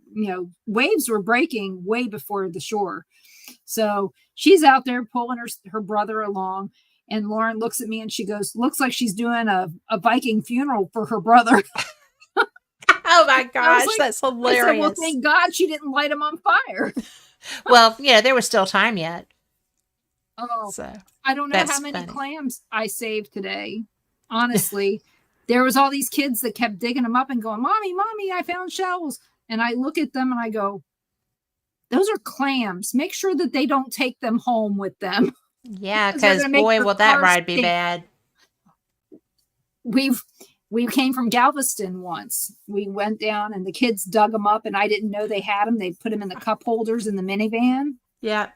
Speaker 3: waves were breaking way before the shore. So she's out there pulling her brother along. And Lauren looks at me and she goes, looks like she's doing a Viking funeral for her brother.
Speaker 2: Oh my gosh,
Speaker 3: like,
Speaker 2: that's hilarious.
Speaker 3: I said, well, thank God she didn't light him on fire.
Speaker 2: Well, there was still time yet.
Speaker 3: Oh,
Speaker 2: so
Speaker 3: I don't know how many clams I saved today. Honestly, there was all these kids that kept digging them up and going, Mommy, I found shells. And I look at them and I go, those are clams. Make sure that they don't take them home with them.
Speaker 2: Yeah, because boy, will that ride be bad.
Speaker 3: We came from Galveston once. We went down and the kids dug them up and I didn't know they had them. They put them in the cup holders in the minivan.
Speaker 2: Yeah.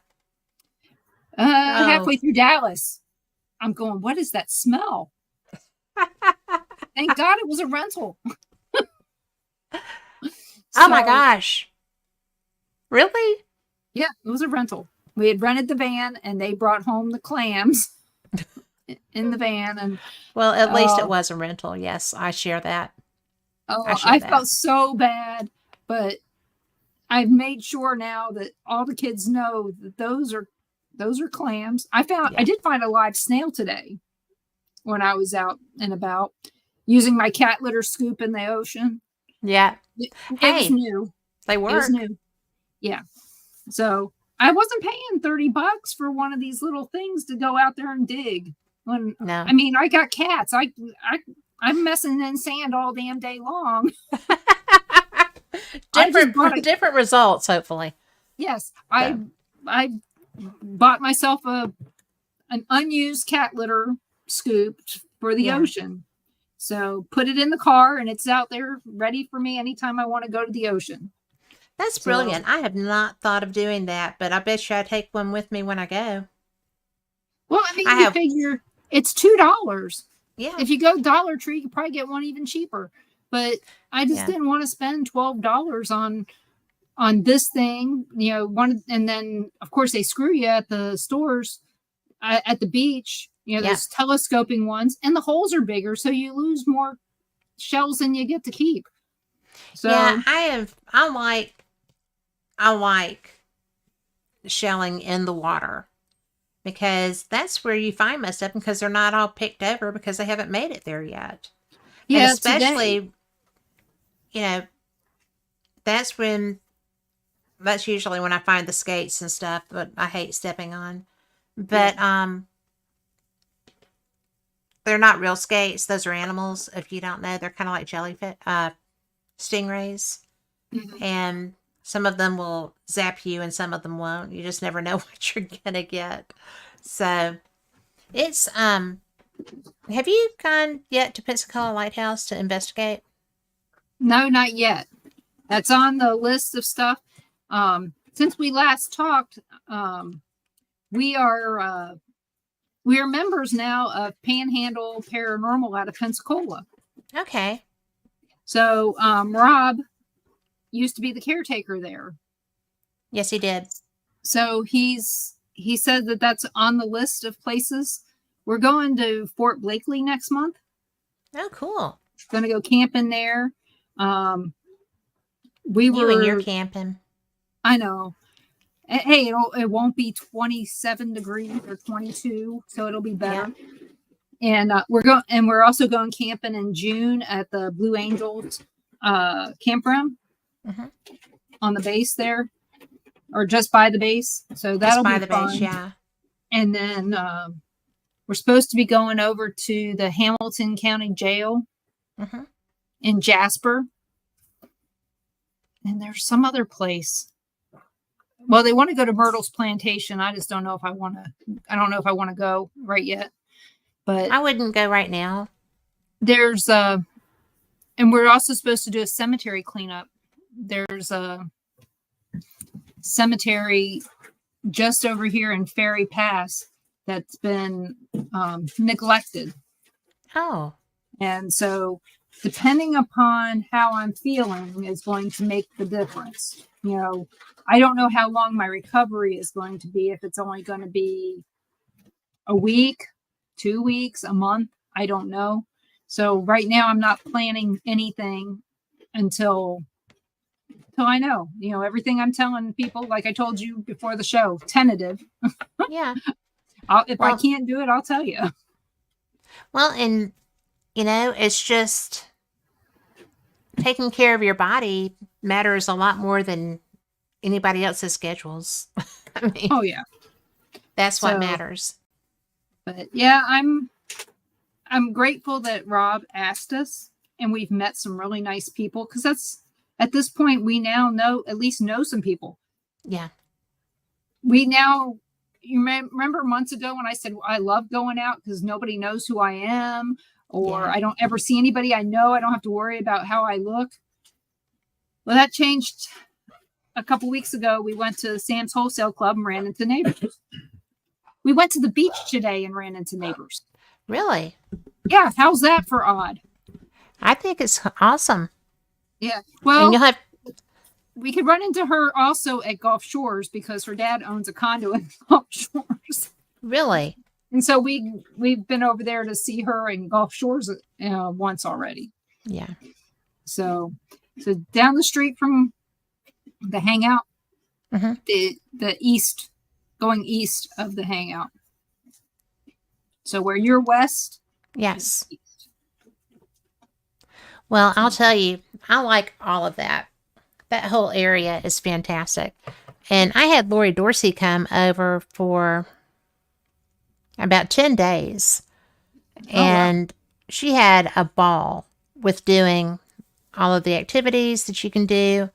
Speaker 3: Halfway through Dallas, I'm going, what is that smell? Thank God it was a rental.
Speaker 2: Oh my gosh. Really?
Speaker 3: Yeah, it was a rental. We had rented the van and they brought home the clams in the van. And
Speaker 2: well, at least it was a rental. Yes, I share that.
Speaker 3: I felt so bad, but I've made sure now that all the kids know that those are clams. I did find a live snail today when I was out and about using my cat litter scoop in the ocean.
Speaker 2: Yeah.
Speaker 3: It was new.
Speaker 2: They work.
Speaker 3: It was new. Yeah. So I wasn't paying $30 for one of these little things to go out there and dig. No. I mean, I got cats. I'm messing in sand all damn day long.
Speaker 2: different results, hopefully.
Speaker 3: Yes. So. I bought myself an unused cat litter scoop for the ocean. So put it in the car and it's out there ready for me anytime I want to go to the ocean.
Speaker 2: That's brilliant. I have not thought of doing that, but I bet you I'd take one with me when I go.
Speaker 3: Well, I mean, you figure it's $2.
Speaker 2: Yeah.
Speaker 3: If you go Dollar Tree, you could probably get one even cheaper. but I just
Speaker 2: Yeah.
Speaker 3: didn't want to spend $12 on this thing, and then of course they screw you at the stores at the beach,
Speaker 2: Yeah.
Speaker 3: those telescoping ones, and the holes are bigger, so you lose more shells than you get to keep. So
Speaker 2: Yeah, I like shelling in the water because that's where you find most of them because they're not all picked over because they haven't made it there yet. And
Speaker 3: yeah,
Speaker 2: especially, you know, that's usually when I find the skates and stuff, but I hate stepping on. But they're not real skates. Those are animals. If you don't know, they're kind of like jellyfish, stingrays.
Speaker 3: Mhm.
Speaker 2: And some of them will zap you and some of them won't. You just never know what you're gonna get. So it's have you gone yet to Pensacola Lighthouse to investigate?
Speaker 3: No, not yet. That's on the list of stuff. Since we last talked, we are members now of Panhandle Paranormal out of Pensacola.
Speaker 2: Okay.
Speaker 3: So Rob used to be the caretaker there.
Speaker 2: Yes, he did.
Speaker 3: So he said that that's on the list of places. We're going to Fort Blakely next month.
Speaker 2: Oh, cool.
Speaker 3: Going to go camping there.
Speaker 2: You and your camping.
Speaker 3: I know. Hey, it won't be 27 degrees or 22, so it'll be better. Yeah. And we're also going camping in June at the Blue Angels campground on the base there, or just by the base. So that'll be fun.
Speaker 2: Base, yeah.
Speaker 3: And then we're supposed to be going over to the Hamilton County Jail in Jasper. And there's some other place. Well, they want to go to Myrtle's Plantation. I just don't know if I want to go right yet. But
Speaker 2: I wouldn't go right now.
Speaker 3: There's and we're also supposed to do a cemetery cleanup. There's a cemetery just over here in Ferry Pass that's been neglected.
Speaker 2: Oh.
Speaker 3: And so depending upon how I'm feeling is going to make the difference. I don't know how long my recovery is going to be, if it's only going to be a week, 2 weeks, a month. I don't know. So right now I'm not planning anything until I know. Everything I'm telling people, like I told you before the show, tentative.
Speaker 2: Yeah.
Speaker 3: If I can't do it, I'll tell you.
Speaker 2: Well, and it's just taking care of your body matters a lot more than anybody else's schedules. I mean,
Speaker 3: oh yeah,
Speaker 2: that's what matters.
Speaker 3: But yeah, I'm grateful that Rob asked us, and we've met some really nice people, because that's, at this point, we now at least know some people.
Speaker 2: Yeah.
Speaker 3: You remember months ago when I said I love going out because nobody knows who I am, or I don't ever see anybody I know. I don't have to worry about how I look. Well, that changed a couple weeks ago. We went to Sam's Wholesale Club and ran into neighbors. We went to the beach today and ran into neighbors.
Speaker 2: Really?
Speaker 3: Yeah. How's that for odd?
Speaker 2: I think it's awesome.
Speaker 3: Yeah. Well,
Speaker 2: and
Speaker 3: we could run into her also at Gulf Shores because her dad owns a condo in Gulf Shores.
Speaker 2: Really?
Speaker 3: And so we've been over there to see her in Gulf Shores once already.
Speaker 2: Yeah.
Speaker 3: So down the street from the hangout, the east, going east of the hangout. So where you're west.
Speaker 2: Yes. Well, I'll tell you, I like all of that. That whole area is fantastic. And I had Lori Dorsey come over for about 10 days. And she had a ball with doing all of the activities that you can do,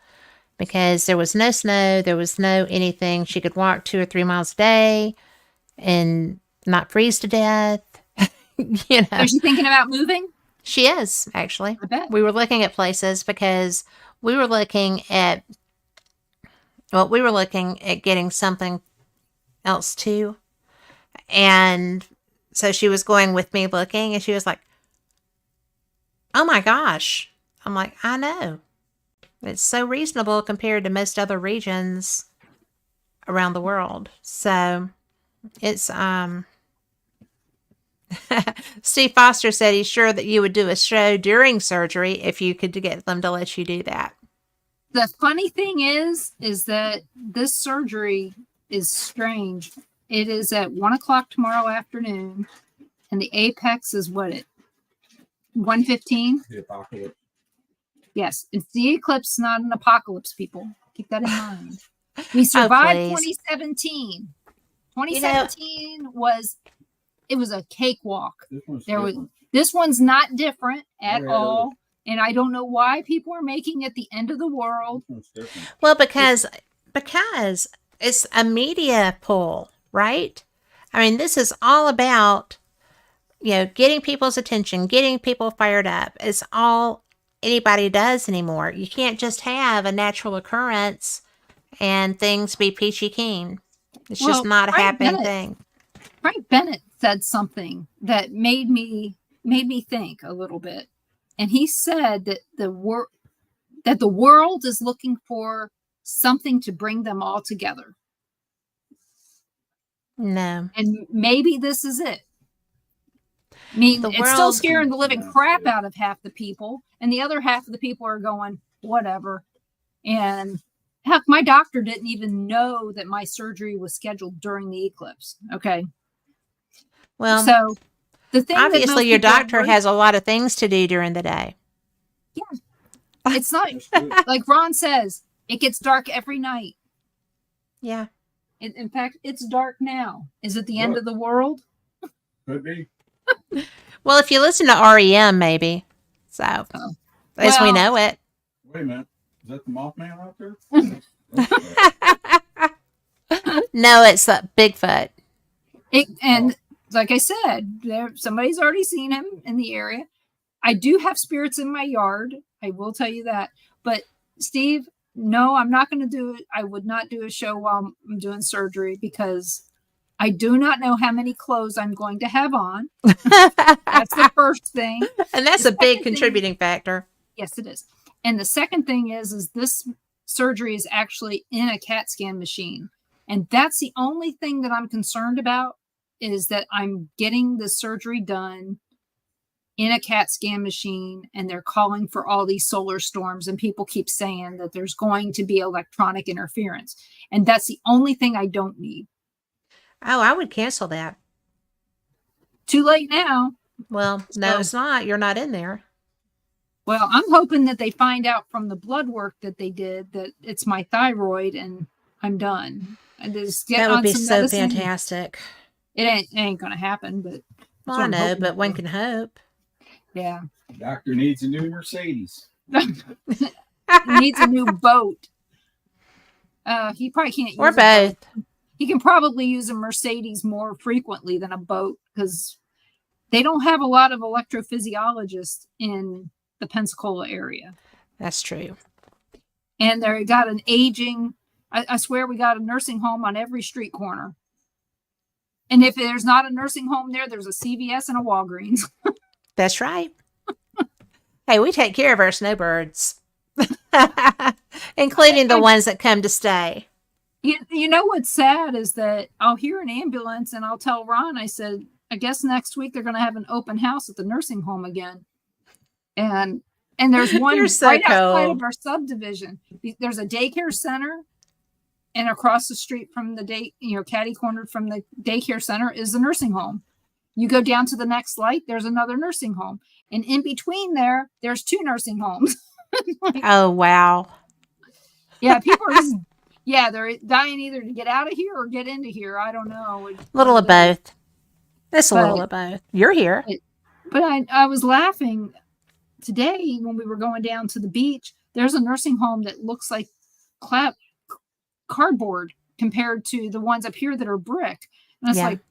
Speaker 2: because there was no snow, there was no anything. She could walk 2 or 3 miles a day and not freeze to death.
Speaker 3: Is she thinking about moving?
Speaker 2: She is, actually.
Speaker 3: I bet.
Speaker 2: We were looking at places because we were looking at getting something else too. And so she was going with me looking, and she was like, oh my gosh, I'm like, I know. It's so reasonable compared to most other regions around the world. So it's Steve Foster said he's sure that you would do a show during surgery if you could get them to let you do that.
Speaker 3: The funny thing is that this surgery is strange. It is at 1:00 tomorrow afternoon, and the apex is what, at 1:15?
Speaker 4: The apocalypse.
Speaker 3: Yes, it's the eclipse, not an apocalypse, people. Keep that in mind. We survived
Speaker 2: please.
Speaker 3: 2017. 2017 was a cakewalk. This one's not different at all. And I don't know why people are making it the end of the world.
Speaker 2: Well, because it's a media pull, right? I mean, this is all about, getting people's attention, getting people fired up. It's all anybody does anymore. You can't just have a natural occurrence and things be peachy keen. It's just not a happening thing.
Speaker 3: Frank Bennett said something that made me think a little bit. And he said that the world is looking for something to bring them all together.
Speaker 2: No.
Speaker 3: And maybe this is it. I mean, it's still scaring the living crap out of half the people, and the other half of the people are going, whatever. And heck, my doctor didn't even know that my surgery was scheduled during the eclipse. Okay.
Speaker 2: Well,
Speaker 3: so the thing
Speaker 2: obviously your doctor has a lot of things to do during the day.
Speaker 3: Yeah. It's not like Ron says, it gets dark every night.
Speaker 2: Yeah.
Speaker 3: In fact, it's dark now. Is it the end of the world?
Speaker 4: Could be.
Speaker 2: Well, if you listen to REM, maybe. So, as we know it.
Speaker 4: Wait a minute. Is that the Mothman out there?
Speaker 2: No, it's Bigfoot.
Speaker 3: And like I said, somebody's already seen him in the area. I do have spirits in my yard. I will tell you that. But Steve, no, I'm not going to do it. I would not do a show while I'm doing surgery because I do not know how many clothes I'm going to have on. That's the first thing.
Speaker 2: And that's a big contributing factor.
Speaker 3: Yes, it is. And the second thing is this surgery is actually in a CAT scan machine. And that's the only thing that I'm concerned about is that I'm getting the surgery done in a CAT scan machine, and they're calling for all these solar storms, and people keep saying that there's going to be electronic interference. And that's the only thing I don't need.
Speaker 2: Oh, I would cancel that.
Speaker 3: Too late now.
Speaker 2: Well, no, it's not. You're not in there.
Speaker 3: Well, I'm hoping that they find out from the blood work that they did that it's my thyroid and I'm done. And just get
Speaker 2: that would
Speaker 3: on
Speaker 2: be
Speaker 3: some
Speaker 2: so
Speaker 3: medicine.
Speaker 2: Fantastic.
Speaker 3: It ain't going to happen, but
Speaker 2: well, I know, but one can hope.
Speaker 3: Yeah.
Speaker 4: Doctor needs a new Mercedes.
Speaker 3: Needs a new boat. He probably can't use
Speaker 2: or both.
Speaker 3: He can probably use a Mercedes more frequently than a boat because they don't have a lot of electrophysiologists in the Pensacola area.
Speaker 2: That's true.
Speaker 3: And they got an aging, I swear we got a nursing home on every street corner. And if there's not a nursing home there, there's a CVS and a Walgreens.
Speaker 2: That's right. Hey, we take care of our snowbirds, including the ones that come to stay.
Speaker 3: You know what's sad is that I'll hear an ambulance and I'll tell Ron, I said, I guess next week they're going to have an open house at the nursing home again. And there's one right outside of our subdivision. There's a daycare center, and across the street from the catty cornered from the daycare center is the nursing home. You go down to the next light, there's another nursing home. And in between there's two nursing homes.
Speaker 2: Oh, wow.
Speaker 3: Yeah, people are just, they're dying either to get out of here or get into here. I don't know.
Speaker 2: Little of both. It's a little of both. You're here.
Speaker 3: But I was laughing today when we were going down to the beach. There's a nursing home that looks like cardboard compared to the ones up here that are brick. And it's like,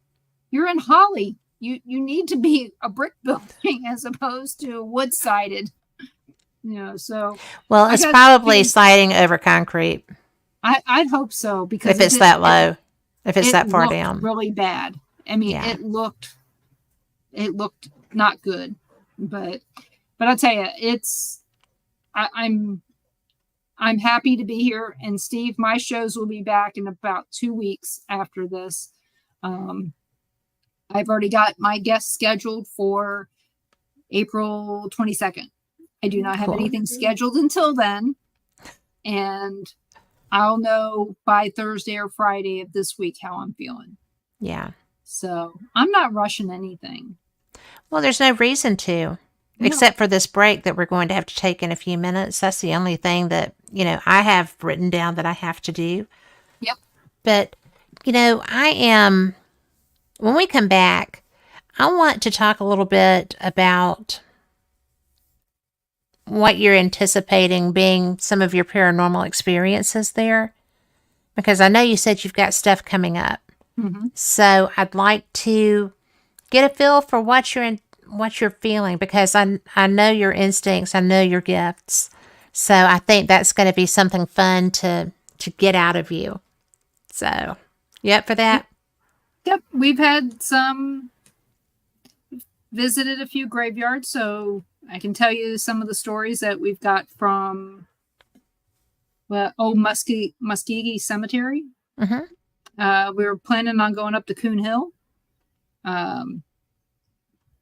Speaker 3: you're in Holly. You need to be a brick building as opposed to wood-sided. So.
Speaker 2: Well, it's probably siding over concrete.
Speaker 3: I'd hope so, because
Speaker 2: if it's that low, if it's that far down.
Speaker 3: Really bad. I mean, it looked not good, but I'll tell you, I'm happy to be here. And Steve, my shows will be back in about 2 weeks after this. I've already got my guest scheduled for April 22nd. I do not have
Speaker 2: Cool.
Speaker 3: anything scheduled until then. And I'll know by Thursday or Friday of this week how I'm feeling.
Speaker 2: Yeah.
Speaker 3: So I'm not rushing anything.
Speaker 2: Well, there's no reason to, except for this break that we're going to have to take in a few minutes. That's the only thing that, I have written down that I have to do.
Speaker 3: Yep.
Speaker 2: But, when we come back, I want to talk a little bit about what you're anticipating being some of your paranormal experiences there. Because I know you said you've got stuff coming up.
Speaker 3: Mm-hmm.
Speaker 2: So I'd like to get a feel for what you're feeling, because I know your instincts, I know your gifts. So I think that's going to be something fun to get out of you. So, you up for that?
Speaker 3: Yep. We've visited a few graveyards, so I can tell you some of the stories that we've got from old Muskogee Cemetery.
Speaker 2: Mm-hmm.
Speaker 3: We were planning on going up to Coon Hill. Coon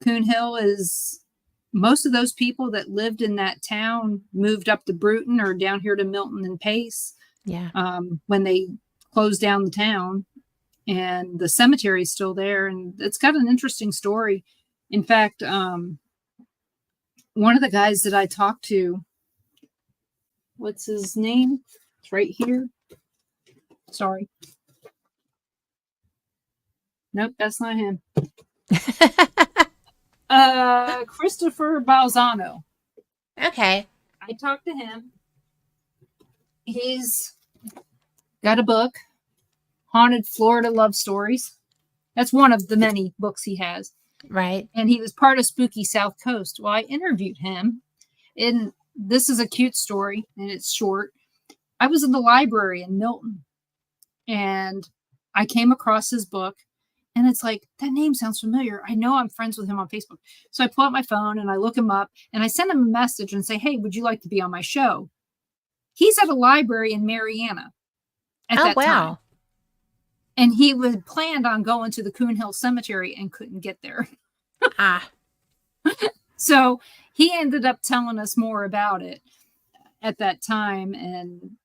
Speaker 3: Hill is, most of those people that lived in that town moved up to Bruton or down here to Milton and Pace.
Speaker 2: Yeah.
Speaker 3: When they closed down the town, and the cemetery is still there, and it's got an interesting story. In fact, one of the guys that I talked to, what's his name? It's right here. Sorry. Nope, that's not him. Christopher Balzano.
Speaker 2: Okay.
Speaker 3: I talked to him. He's got a book, Haunted Florida Love Stories. That's one of the many books he has.
Speaker 2: Right.
Speaker 3: And he was part of Spooky South Coast. Well, I interviewed him, and this is a cute story, and it's short. I was in the library in Milton, and I came across his book, and it's like, that name sounds familiar. I know I'm friends with him on Facebook. So I pull out my phone, and I look him up, and I send him a message and say, hey, would you like to be on my show? He's at a library in Mariana at that time. And he was planned on going to the Coon Hill Cemetery and couldn't get there. So he ended up telling us more about it at that time. And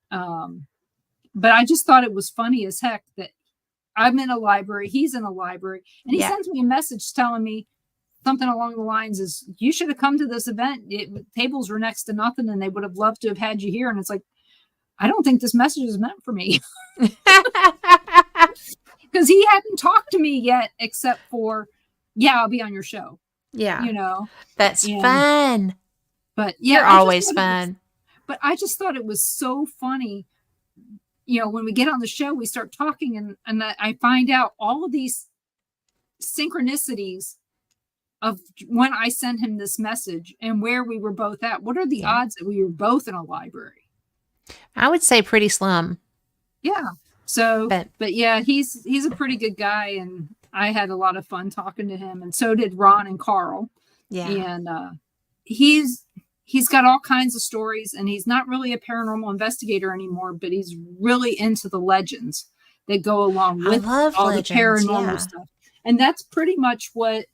Speaker 3: but I just thought it was funny as heck that I'm in a library, he's in a library, and he sends me a message telling me something along the lines is, you should have come to this event. Tables were next to nothing, and they would have loved to have had you here. And it's like, I don't think this message is meant for me. Because he hadn't talked to me yet, except for, I'll be on your show.
Speaker 2: Yeah. That's fun.
Speaker 3: But
Speaker 2: you're always fun.
Speaker 3: But I just thought it was so funny. When we get on the show, we start talking, and I find out all of these synchronicities of when I sent him this message and where we were both at. What are the odds that we were both in a library?
Speaker 2: I would say pretty slim. Yeah.
Speaker 3: So, but yeah, he's a pretty good guy, and I had a lot of fun talking to him, and so did Ron and Carl. Yeah. And he's got all kinds of stories, and he's not really a paranormal investigator anymore, but he's really into the legends that go along with all legends, the paranormal stuff. And that's pretty much what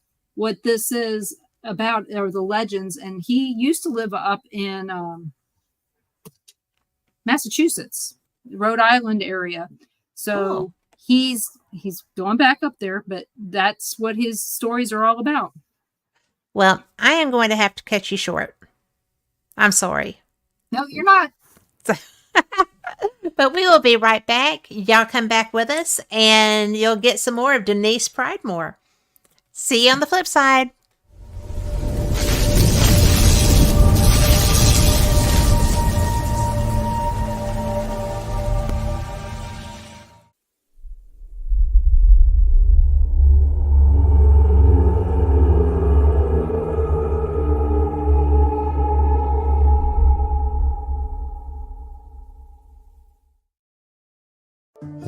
Speaker 3: this is about, or the legends. And he used to live up in Massachusetts, Rhode Island area. So he's going back up there, but that's what his stories are all about.
Speaker 2: Well, I am going to have to cut you short. I'm sorry.
Speaker 3: No, you're not.
Speaker 2: But we will be right back. Y'all come back with us, and you'll get some more of Denise Pridemore. See you on the flip side.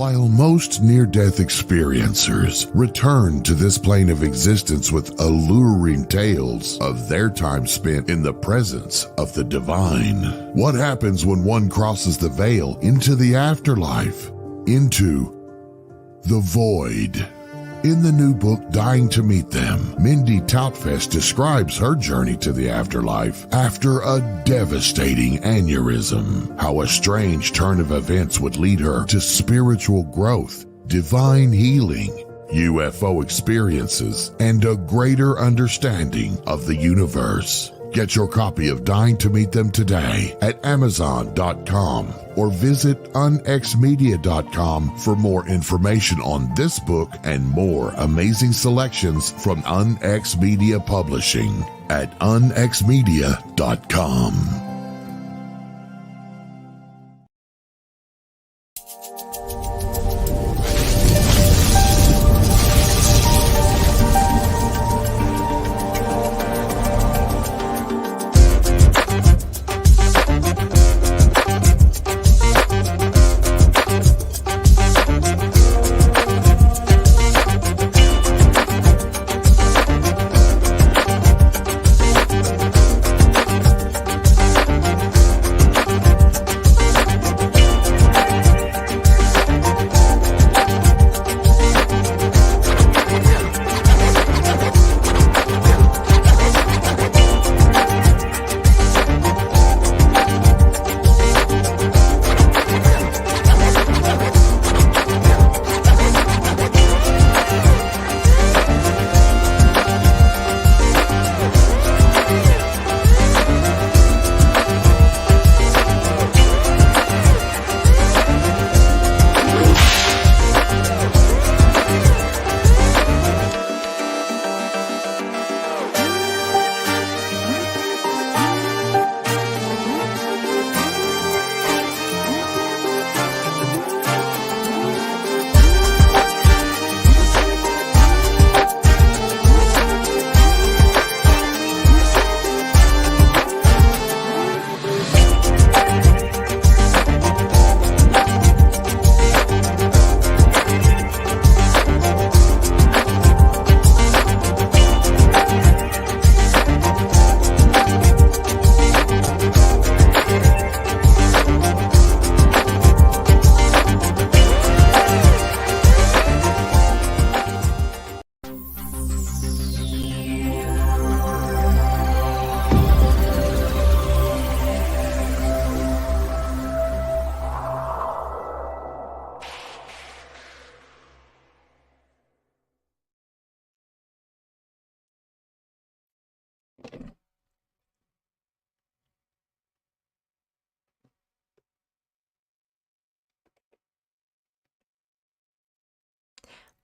Speaker 1: While most near-death experiencers return to this plane of existence with alluring tales of their time spent in the presence of the divine, what happens when one crosses the veil into the afterlife, into the void? In the new book, Dying to Meet Them, Mindy Toutfest describes her journey to the afterlife after a devastating aneurysm, how a strange turn of events would lead her to spiritual growth, divine healing, UFO experiences, and a greater understanding of the universe. Get your copy of Dying to Meet Them today at Amazon.com or visit unxmedia.com for more information on this book and more amazing selections from UnX Media Publishing at unxmedia.com.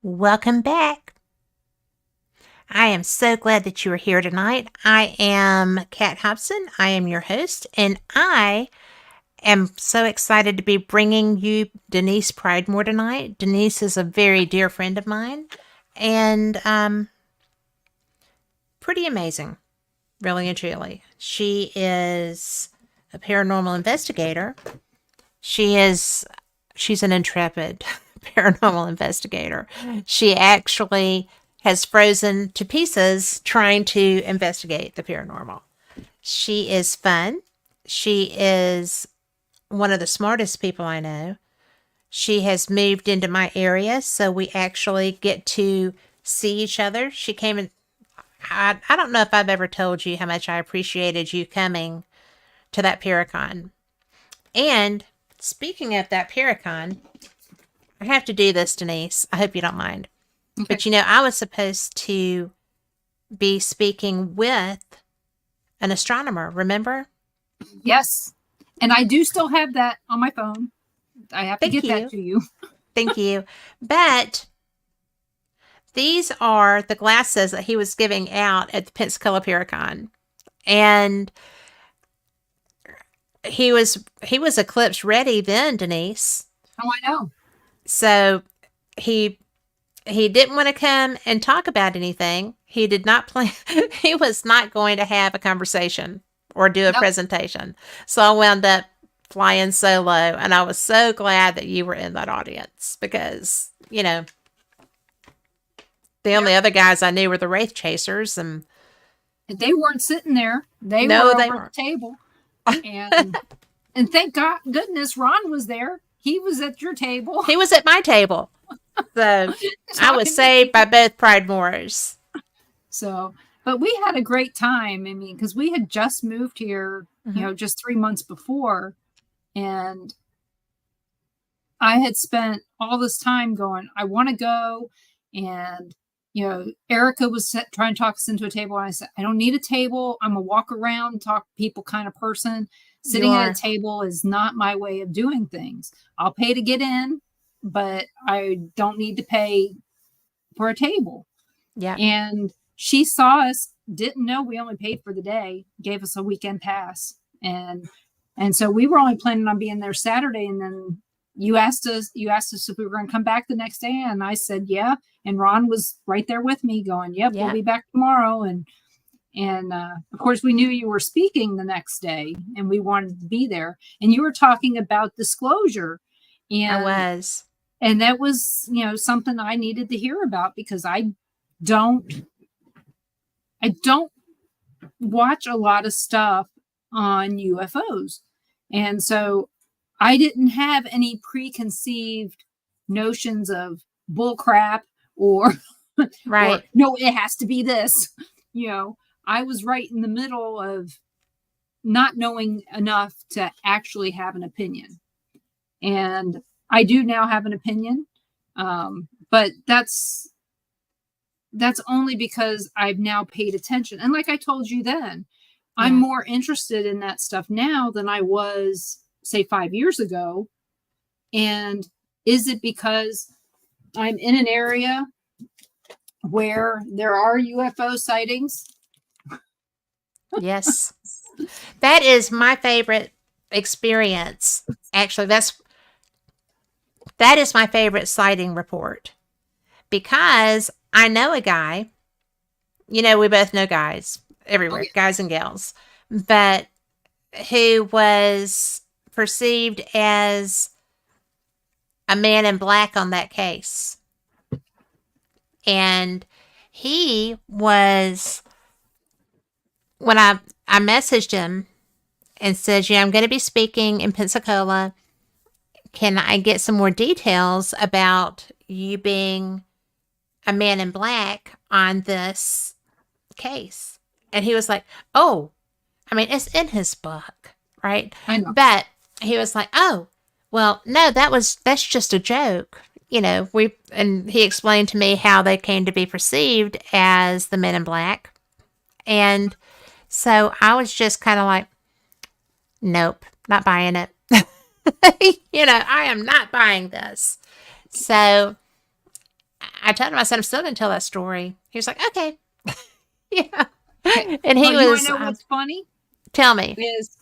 Speaker 2: Welcome back. I am so glad that you are here tonight. I am Kat Hobsin. I am your host, and I am so excited to be bringing you Denise Pridemore tonight. Denise is a very dear friend of mine, and pretty amazing, really and truly. She is a paranormal investigator. She's an intrepid paranormal investigator. She actually has frozen to pieces trying to investigate the paranormal. She is fun. She is one of the smartest people I know. She has moved into my area, so we actually get to see each other. She came in. I don't know if I've ever told you how much I appreciated you coming to that Paracon. And speaking of that Paracon, I have to do this, Denise. I hope you don't mind.
Speaker 3: Okay.
Speaker 2: But I was supposed to be speaking with an astronomer, remember?
Speaker 3: Yes. And I do still have that on my phone. I have to
Speaker 2: Thank
Speaker 3: get that to you.
Speaker 2: Thank you. But these are the glasses that he was giving out at the Pensacola Paracon. And he was eclipse ready then, Denise.
Speaker 3: Oh, I know.
Speaker 2: So he didn't want to come and talk about anything. He did not plan. He was not going to have a conversation or do a
Speaker 3: Nope.
Speaker 2: presentation. So I wound up flying solo, and I was so glad that you were in that audience because, you know, the only other guys I knew were the Wraith Chasers, and
Speaker 3: They weren't sitting there. They
Speaker 2: No,
Speaker 3: were
Speaker 2: they
Speaker 3: over at
Speaker 2: weren't.
Speaker 3: the table. And thank God goodness Ron was there. He was at your table.
Speaker 2: he was at my table. So I was saved by both Pridemores.
Speaker 3: So, but we had a great time. I mean, because we had just moved here,
Speaker 2: Mhm.
Speaker 3: just 3 months before. And I had spent all this time going, I want to go. And, Erica was trying to talk us into a table. And I said, I don't need a table. I'm a walk around, talk to people kind of person. Sitting at a table is not my way of doing things. I'll pay to get in, but I don't need to pay for a table.
Speaker 2: Yeah.
Speaker 3: And she saw us, didn't know we only paid for the day, gave us a weekend pass. And so we were only planning on being there Saturday. And then you asked us if we were going to come back the next day. And I said, yeah. And Ron was right there with me going, yep,
Speaker 2: Yeah.
Speaker 3: we'll be back tomorrow. And of course we knew you were speaking the next day and we wanted to be there. And you were talking about disclosure. And
Speaker 2: I was.
Speaker 3: And that was, something I needed to hear about because I don't watch a lot of stuff on UFOs. And so I didn't have any preconceived notions of bull crap or,
Speaker 2: Right.
Speaker 3: or no, it has to be this. I was right in the middle of not knowing enough to actually have an opinion. And I do now have an opinion. But that's only because I've now paid attention. And like I told you then, I'm more interested in that stuff now than I was, say, 5 years ago. And is it because I'm in an area where there are UFO sightings?
Speaker 2: Yes. That is my favorite experience. Actually, that is my favorite sighting report because I know a guy, we both know guys everywhere, guys and gals, but who was perceived as a man in black on that case. And he was, when I messaged him and said, I'm going to be speaking in Pensacola. Can I get some more details about you being a man in black on this case? And he was like, oh, it's in his book, right?
Speaker 3: I know.
Speaker 2: But he was like, oh, well, no, that's just a joke. And he explained to me how they came to be perceived as the men in black. And so I was just kind of like, nope, not buying it. I am not buying this. So I told him, I said, I'm still going to tell that story. He was like, okay. Yeah. And he was.
Speaker 3: You want to know what's funny?
Speaker 2: Tell me.
Speaker 3: Is,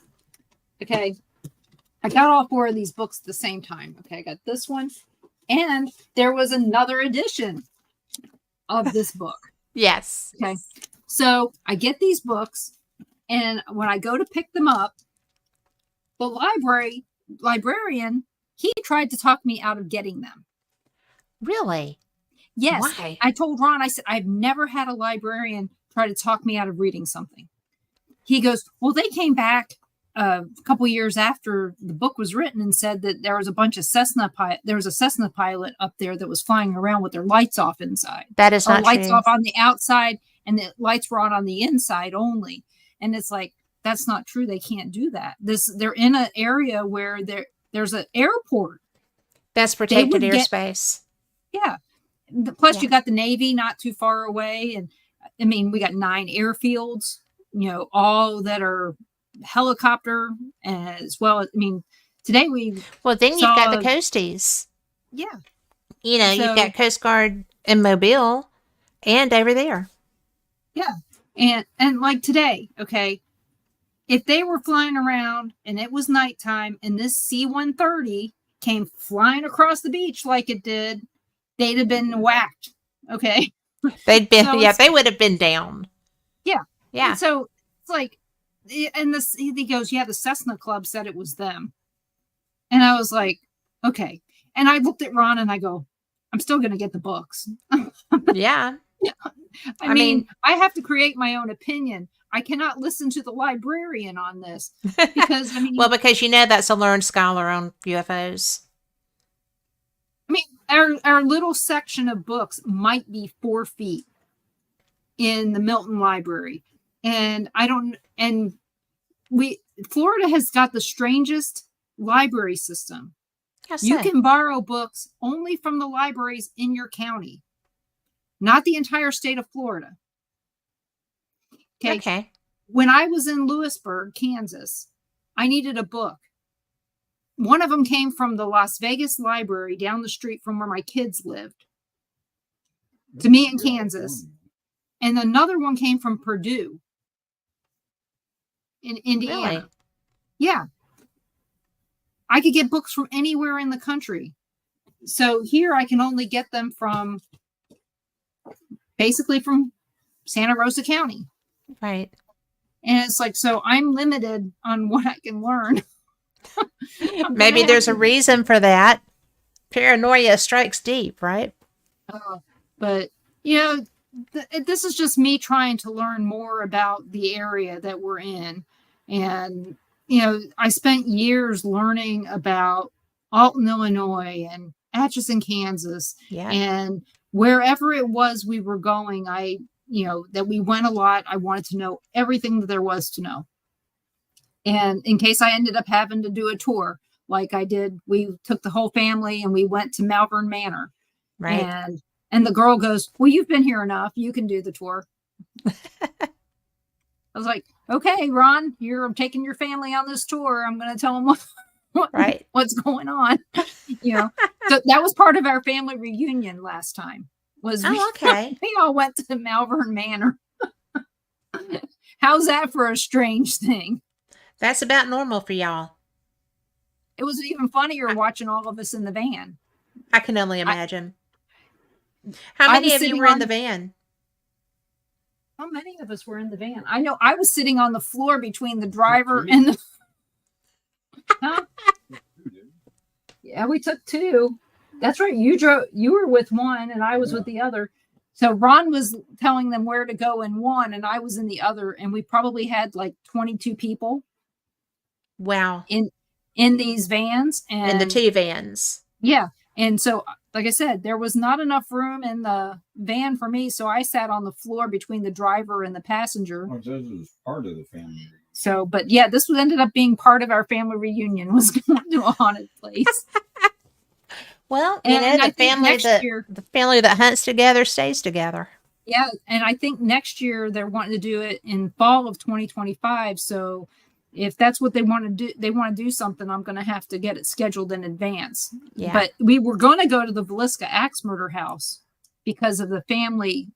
Speaker 3: okay, I got all 4 of these books at the same time. Okay, I got this one. And there was another edition of this book.
Speaker 2: Yes.
Speaker 3: Okay. So I get these books. And when I go to pick them up, the librarian, he tried to talk me out of getting them.
Speaker 2: Really?
Speaker 3: Yes.
Speaker 2: Why?
Speaker 3: I told Ron, I said, I've never had a librarian try to talk me out of reading something. He goes, well, they came back a couple years after the book was written and said that there was a bunch of Cessna pilot up there that was flying around with their lights off inside.
Speaker 2: That is not
Speaker 3: lights
Speaker 2: true.
Speaker 3: off on the outside and the lights were on the inside only. And it's like, that's not true. They can't do that. They're in an area where there's an airport.
Speaker 2: That's protected airspace.
Speaker 3: Yeah. Plus you got the Navy not too far away. And we got 9 airfields, all that are helicopter as well. Today
Speaker 2: then you've got the coasties.
Speaker 3: Yeah.
Speaker 2: You've got Coast Guard in Mobile and over there.
Speaker 3: Yeah. And like today, okay, if they were flying around and it was nighttime and this C-130 came flying across the beach like it did, they'd have been whacked. Okay.
Speaker 2: They'd been, they would have been down.
Speaker 3: Yeah.
Speaker 2: Yeah.
Speaker 3: And so it's like, and he goes, the Cessna Club said it was them. And I was like, okay. And I looked at Ron and I go, I'm still going to get the books.
Speaker 2: Yeah.
Speaker 3: I mean, I have to create my own opinion. I cannot listen to the librarian on this because
Speaker 2: Well, because you know that's a learned scholar on UFOs.
Speaker 3: I mean, our little section of books might be 4 feet in the Milton Library. And Florida has got the strangest library system. You can borrow books only from the libraries in your county, not the entire state of Florida.
Speaker 2: Okay.
Speaker 3: When I was in Lewisburg, Kansas, I needed a book. One of them came from the Las Vegas library down the street from where my kids lived to me in Kansas. And another one came from Purdue in Indiana.
Speaker 2: Really?
Speaker 3: Yeah. I could get books from anywhere in the country. So here I can only get them from basically from Santa Rosa County.
Speaker 2: Right.
Speaker 3: And it's like, so I'm limited on what I can learn.
Speaker 2: Maybe there's a reason for that. Paranoia strikes deep, right?
Speaker 3: But, you know, this is just me trying to learn more about the area that we're in. And, you know, I spent years learning about Alton, Illinois and Atchison, Kansas.
Speaker 2: Yeah.
Speaker 3: And wherever it was we were going, that we went a lot. I wanted to know everything that there was to know. And in case I ended up having to do a tour, like I did, we took the whole family and we went to Malvern Manor.
Speaker 2: Right.
Speaker 3: And the girl goes, well, you've been here enough. You can do the tour. I was like, okay, Ron, you're taking your family on this tour. I'm going to tell them what's going on. So that was part of our family reunion last time.
Speaker 2: Okay.
Speaker 3: We all went to Malvern Manor. How's that for a strange thing?
Speaker 2: That's about normal for y'all.
Speaker 3: It was even funnier watching all of us in the van.
Speaker 2: I can only imagine. How many of you were in the van?
Speaker 3: How many of us were in the van? I know I was sitting on the floor between the driver and the... Huh? Yeah, we took 2. That's right. You were with one and I was with the other. So Ron was telling them where to go in one and I was in the other. And we probably had like 22 people.
Speaker 2: Wow.
Speaker 3: In these vans. And
Speaker 2: in the 2 vans.
Speaker 3: Yeah. And so, like I said, there was not enough room in the van for me. So I sat on the floor between the driver and the passenger.
Speaker 4: Oh, this was part of the family.
Speaker 3: So, but yeah, this ended up being part of our family reunion, was going to a haunted place.
Speaker 2: Well, the family that hunts together stays together.
Speaker 3: Yeah. And I think next year they're wanting to do it in fall of 2025. So if that's what they want to do, they want to do something, I'm going to have to get it scheduled in advance.
Speaker 2: Yeah.
Speaker 3: But we were going to go to the Villisca Axe Murder House because of the family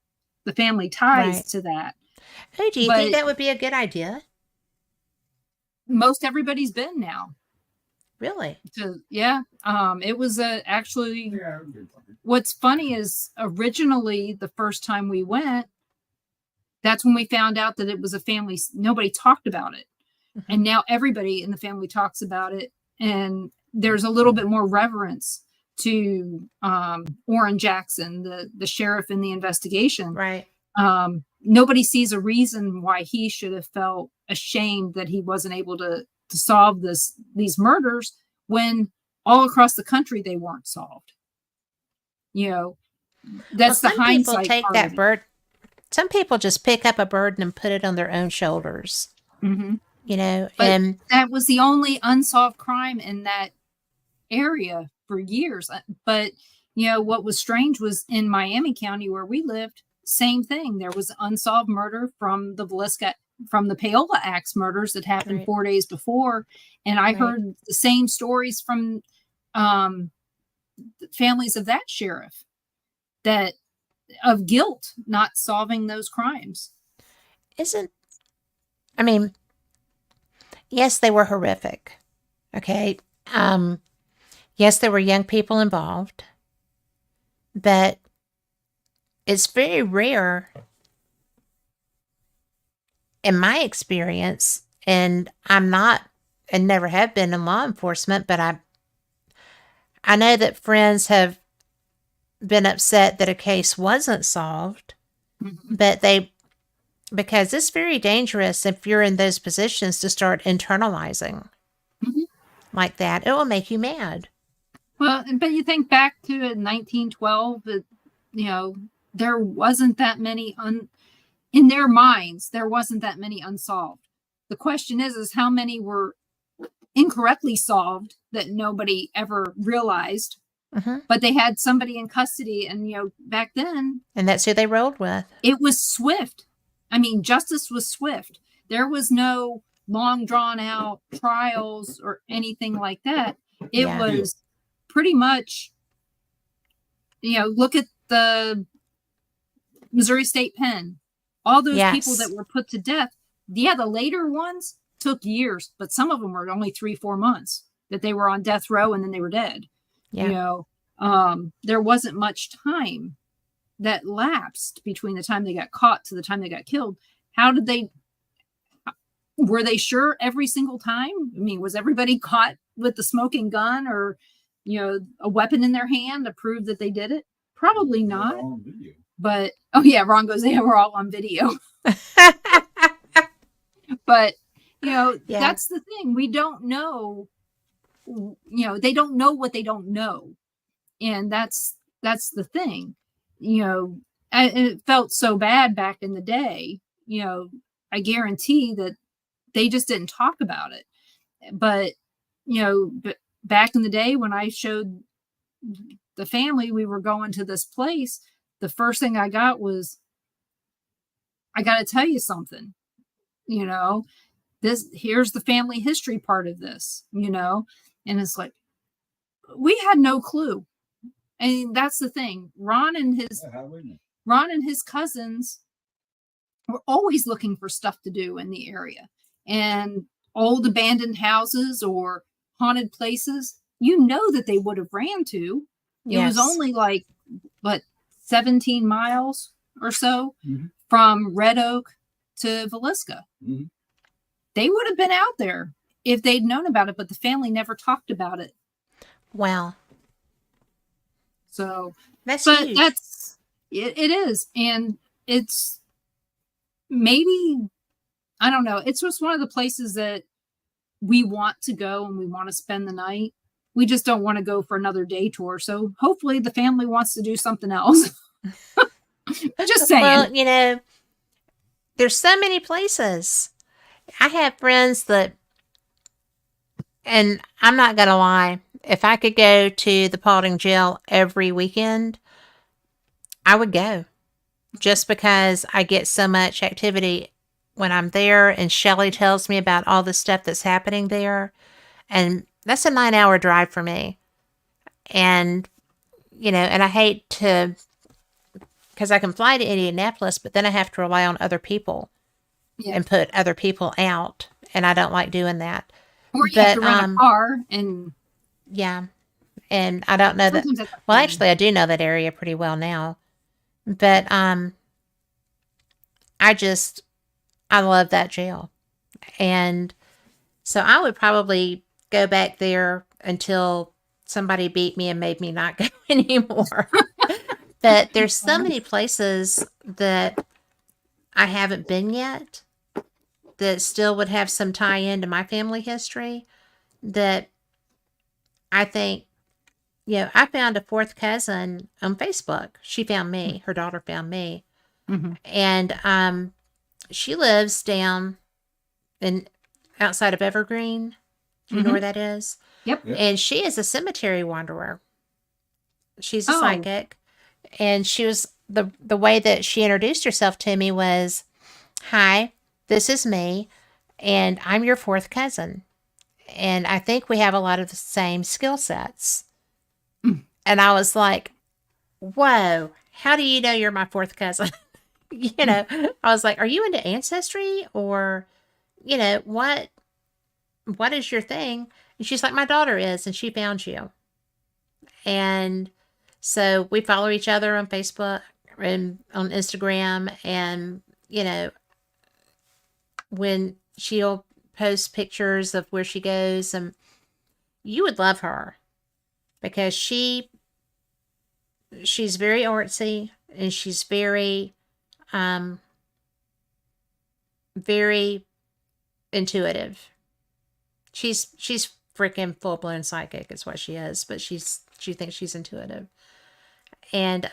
Speaker 3: ties to that.
Speaker 2: Hey, do you think that would be a good idea?
Speaker 3: Most everybody's been now.
Speaker 2: Really?
Speaker 3: So, yeah. It was actually, what's funny is originally the first time we went, that's when we found out that it was a family. Nobody talked about it. Mm-hmm. And now everybody in the family talks about it. And there's a little bit more reverence to Orrin Jackson, the sheriff in the investigation.
Speaker 2: Right.
Speaker 3: Nobody sees a reason why he should have felt ashamed that he wasn't able to solve these murders when all across the country they weren't solved. That's the hindsight.
Speaker 2: People take that burden. Some people just pick up a burden and put it on their own shoulders.
Speaker 3: Mm-hmm.
Speaker 2: And
Speaker 3: that was the only unsolved crime in that area for years. But what was strange was in Miami County where we lived, same thing. There was an unsolved murder from the Paola Axe murders that happened 4 days before. And I heard the same stories from families of that sheriff of guilt, not solving those crimes.
Speaker 2: Yes, they were horrific. Okay. Yes, there were young people involved, but it's very rare in my experience, and I'm not and never have been in law enforcement, but I know that friends have been upset that a case wasn't solved,
Speaker 3: Mhm.
Speaker 2: but because it's very dangerous if you're in those positions to start internalizing
Speaker 3: Mhm.
Speaker 2: like that. It will make you mad.
Speaker 3: Well, but you think back to 1912, you know, there wasn't that many in their minds, there wasn't that many unsolved. The question is how many were incorrectly solved that nobody ever realized,
Speaker 2: Hmm.
Speaker 3: but they had somebody in custody. And, back then
Speaker 2: And that's who they rolled with.
Speaker 3: it was swift. I mean, justice was swift. There was no long drawn out trials or anything like that. It
Speaker 2: Yeah.
Speaker 3: was pretty much, look at the Missouri State Pen. All those people that
Speaker 2: Yes.
Speaker 3: were put to death, yeah, the later ones took years, but some of them were only 3-4 months that they were on death row and then they were dead.
Speaker 2: Yeah.
Speaker 3: There wasn't much time that lapsed between the time they got caught to the time they got killed. How did they, were they sure every single time? I mean, was everybody caught with the smoking gun or, a weapon in their hand to prove that they did it? Probably
Speaker 4: They're
Speaker 3: not.
Speaker 4: all on video.
Speaker 3: But, oh yeah, Ron goes, yeah, we're all on video. But,
Speaker 2: Yeah.
Speaker 3: that's the thing. We don't know, they don't know what they don't know. And that's the thing. It felt so bad back in the day. I guarantee that they just didn't talk about it. But, back in the day when I showed the family we were going to this place, the first thing I got was, I got to tell you something, here's the family history part of this, and it's like, we had no clue. And that's the thing.
Speaker 4: Yeah, how we know.
Speaker 3: Ron and his cousins were always looking for stuff to do in the area. And old abandoned houses or haunted places, that they would have ran to. It was
Speaker 2: Yes.
Speaker 3: only like, what, 17 miles or so
Speaker 4: Mhm.
Speaker 3: from Red Oak to Villisca.
Speaker 4: Mhm.
Speaker 3: They would have been out there if they'd known about it, but the family never talked about it.
Speaker 2: Wow.
Speaker 3: So,
Speaker 2: That's
Speaker 3: but
Speaker 2: huge.
Speaker 3: that's it is. And it's maybe, I don't know, it's just one of the places that we want to go and we want to spend the night. We just don't want to go for another day tour. So hopefully the family wants to do something else. Just saying.
Speaker 2: Well, there's so many places. I have friends that, and I'm not going to lie, if I could go to the Paulding jail every weekend, I would go just because I get so much activity when I'm there. And Shelly tells me about all the stuff that's happening there. And that's a 9-hour drive for me. And, and I hate to, because I can fly to Indianapolis, but then I have to rely on other people
Speaker 3: Yeah.
Speaker 2: and put other people out. And I don't like doing that.
Speaker 3: Or you have to
Speaker 2: But,
Speaker 3: rent a car and
Speaker 2: Yeah. And I don't know that.
Speaker 3: sometimes that's
Speaker 2: Well,
Speaker 3: fun.
Speaker 2: actually, I do know that area pretty well now. But I love that jail. And so I would probably go back there until somebody beat me and made me not go anymore. But there's so many places that I haven't been yet that still would have some tie in to my family history that I think, I found a fourth cousin on Facebook. She found me. Her daughter found me.
Speaker 3: Mhm.
Speaker 2: And she lives down outside of Evergreen. Do you know
Speaker 3: Mhm.
Speaker 2: where that is?
Speaker 3: Yep.
Speaker 4: Yep.
Speaker 2: And she is a cemetery wanderer. She's a
Speaker 3: Oh.
Speaker 2: psychic. And she was the way that she introduced herself to me was, "Hi, this is me, and I'm your fourth cousin. And I think we have a lot of the same skill sets."
Speaker 3: Mm.
Speaker 2: And I was like, "Whoa, how do you know you're my fourth cousin?" I was like, "Are you into ancestry or, what is your thing?" And she's like, "My daughter is, and she found you." And so we follow each other on Facebook and on Instagram. And, when she'll post pictures of where she goes, and you would love her. because she's very artsy, and she's very very intuitive. She's freaking full blown psychic is what she is, but she thinks she's intuitive. And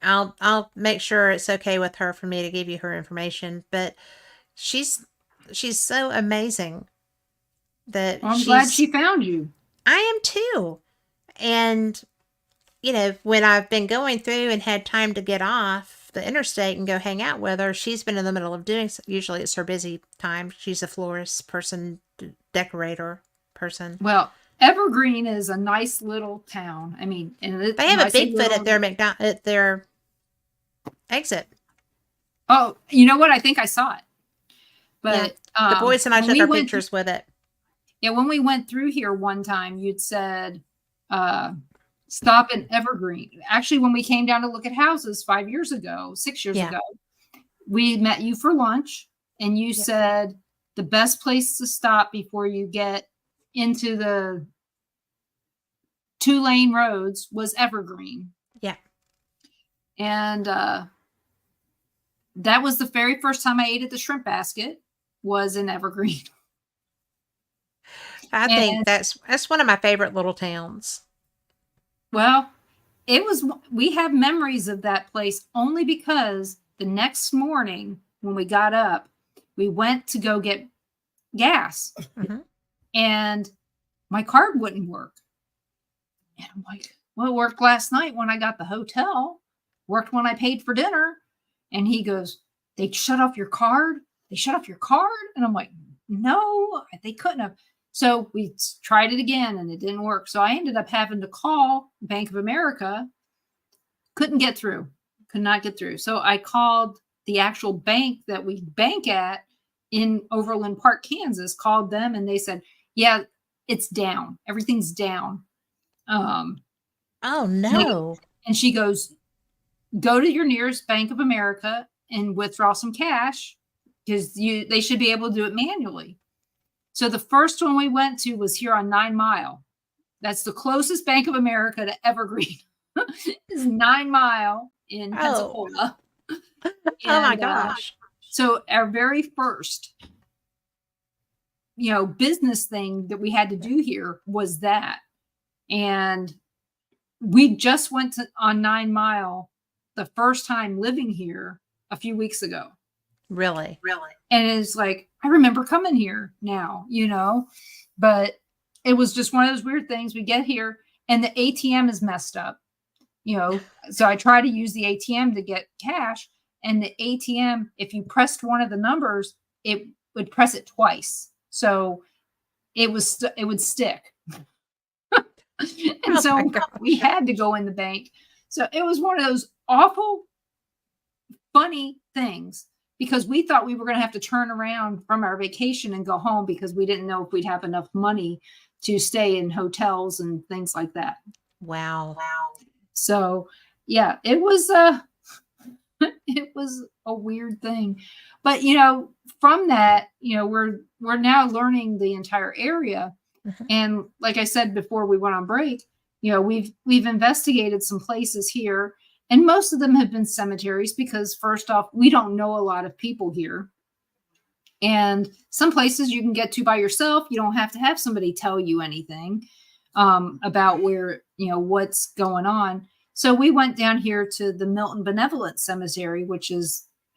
Speaker 2: I'll make sure it's okay with her for me to give you her information, but she's so amazing that
Speaker 3: Well, I'm glad she found you.
Speaker 2: I am too. And you know, when I've been going through and had time to get off the interstate and go hang out with her, she's been in the middle of doing, usually it's her busy time. She's a florist person, decorator person.
Speaker 3: Well, Evergreen is a nice little town. I mean, and
Speaker 2: they have a Bigfoot at their exit.
Speaker 3: Oh, you know what? I think I saw it. But
Speaker 2: yeah, the boys and I took our pictures with it.
Speaker 3: Yeah, when we went through here one time, you'd said, stop in Evergreen. Actually, when we came down to look at houses 6 years ago, we met you for lunch, and you said the best place to stop before you get into the 2-lane roads was Evergreen.
Speaker 2: Yeah.
Speaker 3: And that was the very first time I ate at the Shrimp Basket, was in Evergreen.
Speaker 2: I think that's one of my favorite little towns.
Speaker 3: Well, we have memories of that place only because the next morning when we got up, we went to go get gas, and my card wouldn't work. And I'm like, well, it worked last night when I got the hotel, worked when I paid for dinner. And he goes, they shut off your card? They shut off your card? And I'm like, no, they couldn't have. So we tried it again and it didn't work. So I ended up having to call Bank of America. Couldn't get through. Could not get through. So I called the actual bank that we bank at in Overland Park, Kansas, called them, and they said, yeah, it's down. Everything's down.
Speaker 2: Oh, no.
Speaker 3: And she goes, go to your nearest Bank of America and withdraw some cash, because they should be able to do it manually. So the first one we went to was here on 9 Mile. That's the closest Bank of America to Evergreen. It's 9 Mile in Pensacola.
Speaker 2: Oh my gosh.
Speaker 3: So our very first, business thing that we had to do here was that. And we just went on 9 Mile the first time living here a few weeks ago.
Speaker 2: Really?
Speaker 3: And it's like, I remember coming here now, but it was just one of those weird things. We get here and the ATM is messed up, so I try to use the ATM to get cash, and the ATM, if you pressed one of the numbers, it would press it twice. So it would stick. And so we had to go in the bank. So it was one of those awful, funny things, because we thought we were going to have to turn around from our vacation and go home, because we didn't know if we'd have enough money to stay in hotels and things like that.
Speaker 2: Wow.
Speaker 3: So yeah, it was a weird thing. But from that, we're now learning the entire area. And like I said before we went on break, we've investigated some places here, and most of them have been cemeteries, because first off, we don't know a lot of people here. And some places you can get to by yourself. You don't have to have somebody tell you anything about where, what's going on. So we went down here to the Milton Benevolent Cemetery,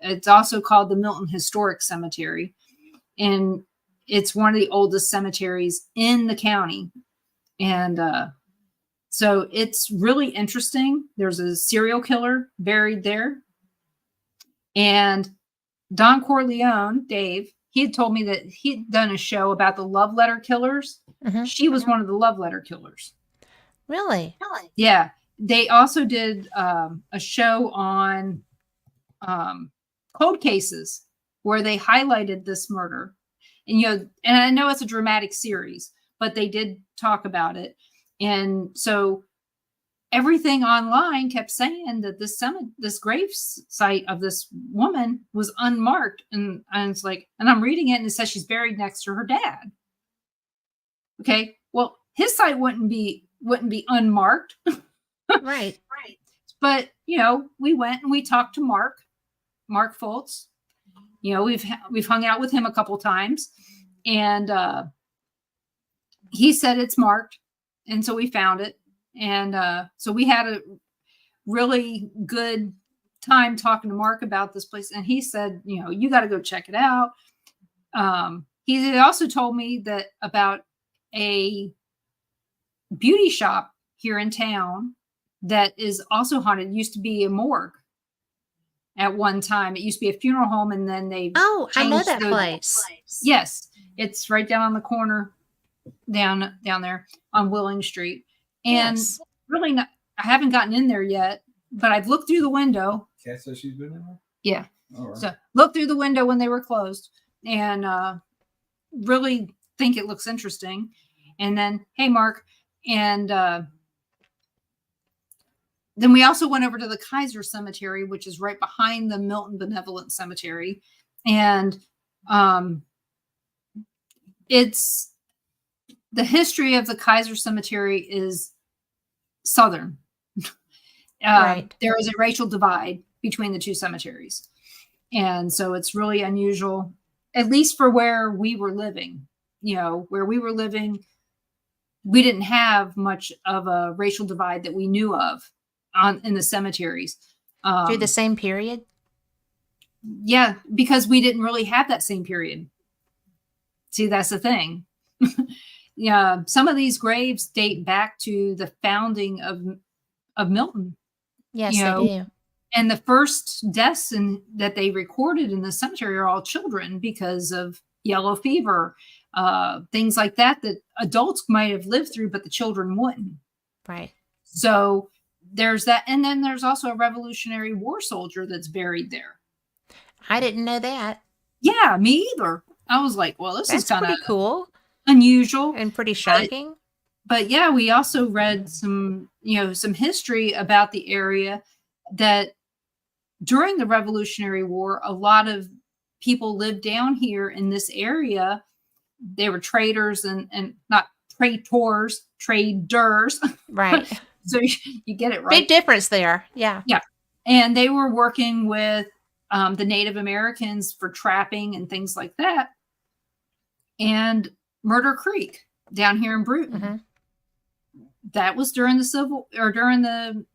Speaker 3: it's also called the Milton Historic Cemetery. And it's one of the oldest cemeteries in the county. And so it's really interesting. There's a serial killer buried there. And Don Corleone, Dave, he had told me that he'd done a show about the love letter killers. She was one of the love letter killers.
Speaker 2: Really?
Speaker 3: Yeah. They also did a show on cold cases where they highlighted this murder. And, and I know it's a dramatic series, but they did talk about it. And so everything online kept saying that this grave site of this woman was unmarked. And it's like, and I'm reading it, and it says she's buried next to her dad. Okay. Well, his site wouldn't be unmarked.
Speaker 2: Right.
Speaker 3: But we went and we talked to Mark Foltz. We've hung out with him a couple times, and he said it's marked, and so we found it, and so we had a really good time talking to Mark about this place, and he said, you got to go check it out. He had also told me that about a beauty shop here in town that is also haunted. It used to be a morgue at one time. It used to be a funeral home, and then they
Speaker 2: I know
Speaker 3: changed
Speaker 2: that place.
Speaker 3: Yes, it's right down on the corner, down there on Willing Street. And
Speaker 2: Yes.
Speaker 3: really, not, I haven't gotten in there yet, but I've looked through the window.
Speaker 4: Kat says she's been in there?
Speaker 3: Yeah.
Speaker 4: All right.
Speaker 3: So looked through the window when they were closed, and really think it looks interesting. And then, hey, Mark, and then we also went over to the Kaiser Cemetery, which is right behind the Milton Benevolent Cemetery. And it's the history of the Kaiser Cemetery is Southern.
Speaker 2: Right.
Speaker 3: There is a racial divide between the two cemeteries. And so it's really unusual, at least for where we were living. Where we were living, we didn't have much of a racial divide that we knew of in the cemeteries.
Speaker 2: Through the same period?
Speaker 3: Yeah, because we didn't really have that same period. See, that's the thing. Yeah, some of these graves date back to the founding of Milton.
Speaker 2: Yes, they do.
Speaker 3: And the first deaths that they recorded in the cemetery are all children because of yellow fever, things like that adults might have lived through, but the children wouldn't.
Speaker 2: Right.
Speaker 3: So there's that. And then there's also a Revolutionary War soldier that's buried there.
Speaker 2: I didn't know that.
Speaker 3: Yeah, me either. I was like, well, this is
Speaker 2: That's
Speaker 3: kind
Speaker 2: pretty
Speaker 3: of
Speaker 2: cool
Speaker 3: unusual.
Speaker 2: and pretty shocking.
Speaker 3: But yeah, we also read some history about the area that during the Revolutionary War, a lot of people lived down here in this area. They were traders and not traitors, traders.
Speaker 2: Right.
Speaker 3: So you get it right.
Speaker 2: Big difference there. Yeah.
Speaker 3: Yeah. And they were working with the Native Americans for trapping and things like that. And Murder Creek down here in Bruton.
Speaker 2: Mm-hmm.
Speaker 3: That was during the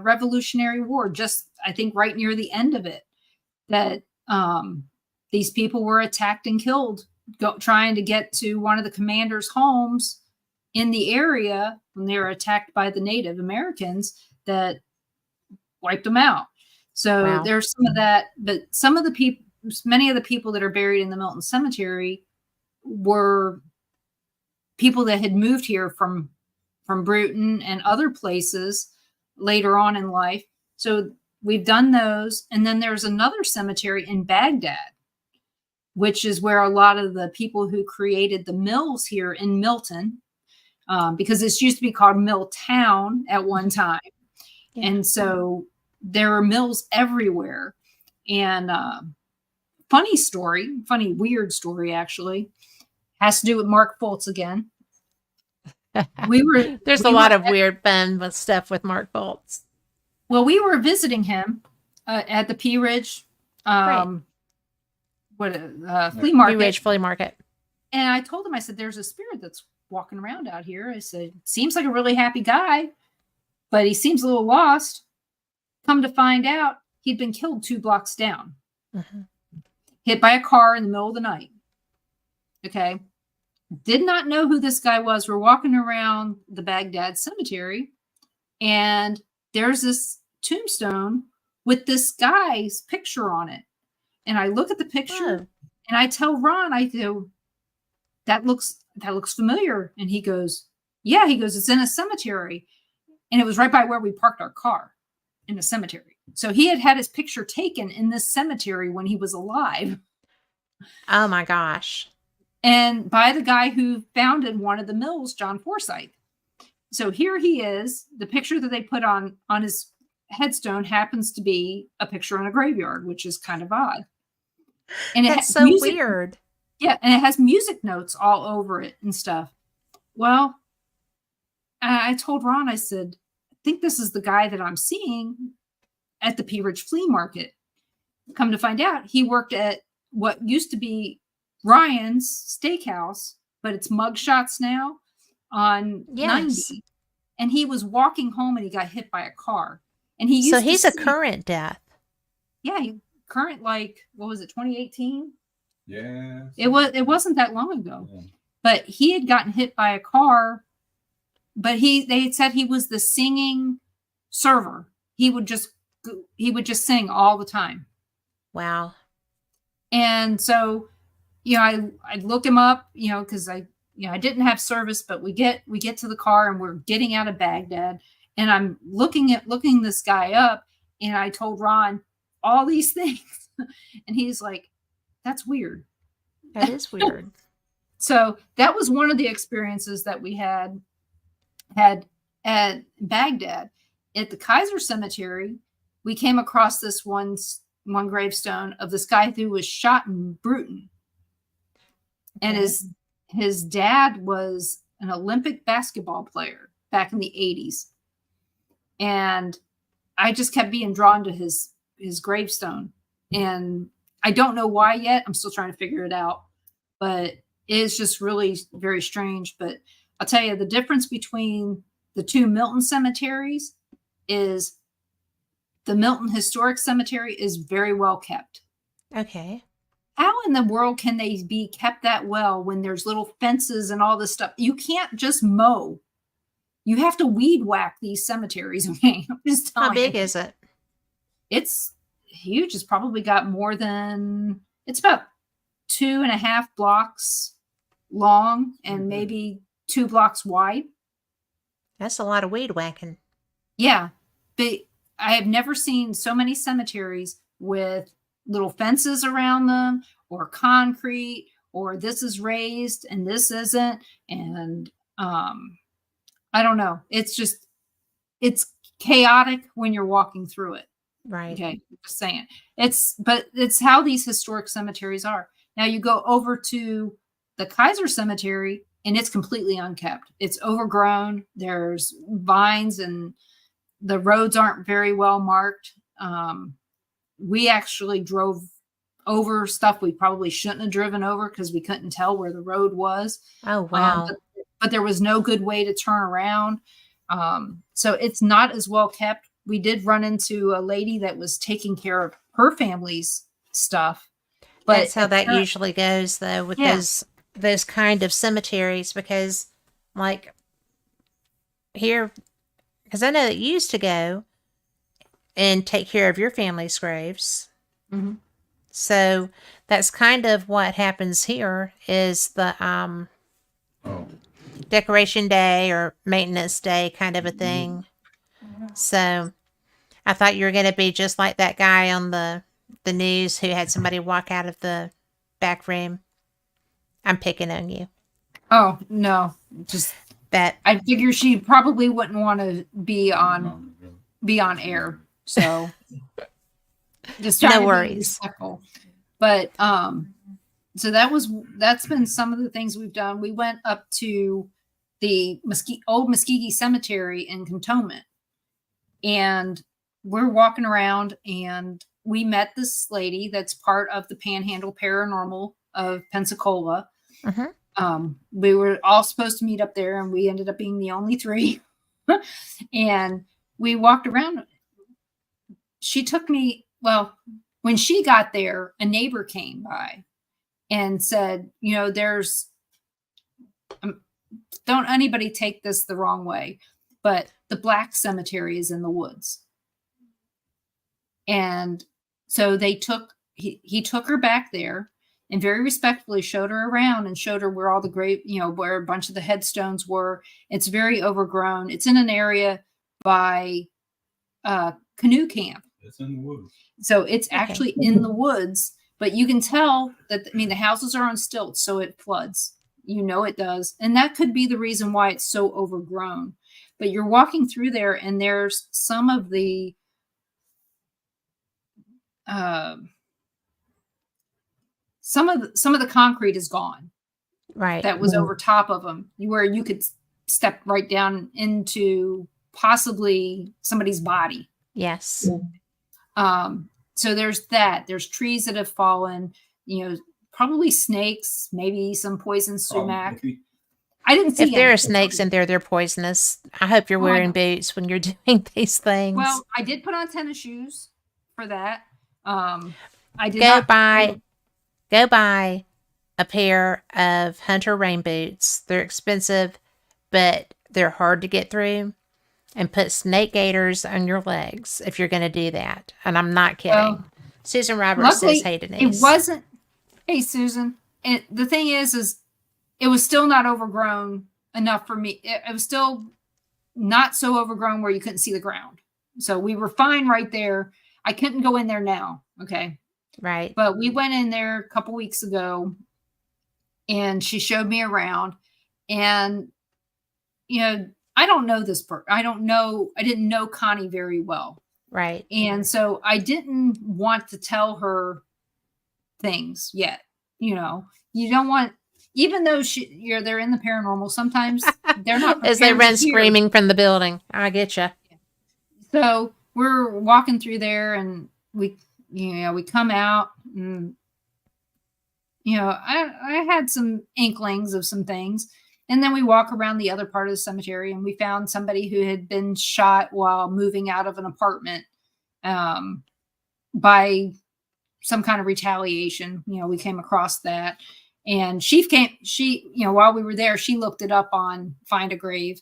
Speaker 3: Revolutionary War, just I think right near the end of it, that these people were attacked and killed trying to get to one of the commanders' homes in the area when they were attacked by the Native Americans that wiped them out. So
Speaker 2: Wow.
Speaker 3: There's some of that, but many of the people that are buried in the Milton Cemetery were people that had moved here from Bruton and other places later on in life. So we've done those. And then there's another cemetery in Baghdad, which is where a lot of the people who created the mills here in Milton, because this used to be called Milltown at one time.
Speaker 2: Yeah.
Speaker 3: And so there are mills everywhere. And weird story, actually, has to do with Mark Foltz again.
Speaker 2: There's a lot of weird fun with stuff with Mark Foltz.
Speaker 3: Well, we were visiting him at the Pea Ridge
Speaker 2: Right.
Speaker 3: flea market.
Speaker 2: Blue Ridge Flea Market.
Speaker 3: And I told him, I said, there's a spirit that's walking around out here. I said, seems like a really happy guy, but he seems a little lost. Come to find out, he'd been killed 2 blocks down, hit by a car in the middle of the night. Okay. Did not know who this guy was. We're walking around the Baghdad cemetery, and there's this tombstone with this guy's picture on it. And I look at the picture and I tell Ron, I go, that looks familiar. And he goes, yeah, it's in a cemetery. And it was right by where we parked our car in the cemetery. So he had his picture taken in this cemetery when he was alive.
Speaker 2: Oh my gosh.
Speaker 3: And by the guy who founded one of the mills, John Forsyth. So here he is. The picture that they put on his headstone happens to be a picture in a graveyard, which is kind of odd. And
Speaker 2: That's so weird.
Speaker 3: Yeah, and it has music notes all over it and stuff. Well, I told Ron, I said, I think this is the guy that I'm seeing at the Pea Ridge Flea Market. Come to find out, he worked at what used to be Ryan's Steakhouse, but it's Mugshots now on
Speaker 2: Yes.
Speaker 3: 90. And he was walking home and he got hit by a car. And he used
Speaker 2: So
Speaker 3: to
Speaker 2: he's a
Speaker 3: see-
Speaker 2: current death.
Speaker 3: Yeah, current, like, what was it, 2018?
Speaker 4: Yeah.
Speaker 3: It wasn't that long ago.
Speaker 4: Yeah.
Speaker 3: But he had gotten hit by a car, but they had said he was the singing server. He would just sing all the time.
Speaker 2: Wow.
Speaker 3: And so, I'd look him up, because I didn't have service, but we get to the car and we're getting out of Baghdad, and I'm looking this guy up, and I told Ron all these things, and he's like, "That's weird."
Speaker 2: That is weird.
Speaker 3: So that was one of the experiences that we had at Baghdad. At the Kaiser Cemetery, we came across this one gravestone of this guy who was shot in Bruton. And his dad was an Olympic basketball player back in the 80s. And I just kept being drawn to his gravestone. And I don't know why yet. I'm still trying to figure it out. But it's just really very strange. But I'll tell you, the difference between the two Milton cemeteries is the Milton Historic Cemetery is very well kept.
Speaker 2: Okay.
Speaker 3: How in the world can they be kept that well when there's little fences and all this stuff? You can't just mow. You have to weed whack these cemeteries. Okay, I'm just telling
Speaker 2: How big
Speaker 3: you.
Speaker 2: is it?
Speaker 3: It's huge. It's probably got it's about 2.5 blocks long and maybe 2 blocks wide.
Speaker 2: That's a lot of weed whacking.
Speaker 3: Yeah, but I have never seen so many cemeteries with little fences around them, or concrete, or this is raised and this isn't. And I don't know. It's chaotic when you're walking through it.
Speaker 2: Right.
Speaker 3: Okay, just saying. But it's how these historic cemeteries are. Now you go over to the Kaiser Cemetery and it's completely unkept. It's overgrown. There's vines and the roads aren't very well marked. We actually drove over stuff we probably shouldn't have driven over because we couldn't tell where the road was.
Speaker 2: Oh, wow.
Speaker 3: But there was no good way to turn around. So it's not as well kept. We did run into a lady that was taking care of her family's stuff. But
Speaker 2: that's how that usually goes, though, with those kind of cemeteries, because, like, here, because I know that you used to go and take care of your family's graves.
Speaker 3: Mm-hmm.
Speaker 2: So that's kind of what happens here is the decoration day or maintenance day kind of a thing. So I thought you were going to be just like that guy on the news who had somebody walk out of the back room. I'm picking on you.
Speaker 3: Oh, no. Just
Speaker 2: that.
Speaker 3: I figure she probably wouldn't want to be on air. So just trying
Speaker 2: no worries.
Speaker 3: To be respectful. But so that's been some of the things we've done. We went up to the old Muskogee Cemetery in Cantonment, and we're walking around, and we met this lady that's part of the Panhandle Paranormal of Pensacola.
Speaker 2: Mm-hmm.
Speaker 3: We were all supposed to meet up there, and we ended up being the only 3. And we walked around. She took me, when she got there, a neighbor came by and said, there's, don't anybody take this the wrong way, but the Black Cemetery is in the woods. And so he took her back there and very respectfully showed her around and showed her where all the grave, where a bunch of the headstones were. It's very overgrown. It's in an area by canoe camp.
Speaker 4: It's in the woods.
Speaker 3: So it's actually in the woods, but you can tell that, the houses are on stilts, so it floods. It does. And that could be the reason why it's so overgrown. But you're walking through there and there's some of the some of the concrete is gone.
Speaker 2: Right.
Speaker 3: That was over top of them, where you could stepped right down into possibly somebody's body.
Speaker 2: Yes.
Speaker 3: So there's that. There's trees that have fallen, probably snakes, maybe some poison sumac.
Speaker 4: Probably.
Speaker 3: I didn't see
Speaker 2: If there
Speaker 3: any.
Speaker 2: are snakes in there, they're poisonous. I hope you're
Speaker 3: Oh, I
Speaker 2: wearing
Speaker 3: know.
Speaker 2: boots when you're doing these things.
Speaker 3: Well, I did put on tennis shoes for that. I did
Speaker 2: go
Speaker 3: not
Speaker 2: buy a pair of hunter rain boots. They're expensive, but they're hard to get through. And put snake gaiters on your legs if you're going to do that. And I'm not kidding.
Speaker 3: Well,
Speaker 2: Susan Roberts
Speaker 3: luckily,
Speaker 2: says, "Hey Denise."
Speaker 3: it wasn't. Hey Susan. And the thing is it was still not overgrown enough for me. It was still not so overgrown where you couldn't see the ground. So we were fine right there. I couldn't go in there now. Okay.
Speaker 2: Right.
Speaker 3: But we went in there a couple weeks ago and she showed me around and, I don't know this person. I didn't know Connie very well.
Speaker 2: Right.
Speaker 3: And so I didn't want to tell her things yet. You don't want, even though they're in the paranormal, sometimes they're not
Speaker 2: As they
Speaker 3: prepared
Speaker 2: run
Speaker 3: to hear.
Speaker 2: screaming from the building. I get you.
Speaker 3: So we're walking through there and we come out and, I had some inklings of some things. And then we walk around the other part of the cemetery and we found somebody who had been shot while moving out of an apartment by some kind of retaliation. We came across that. And while we were there, she looked it up on Find a Grave.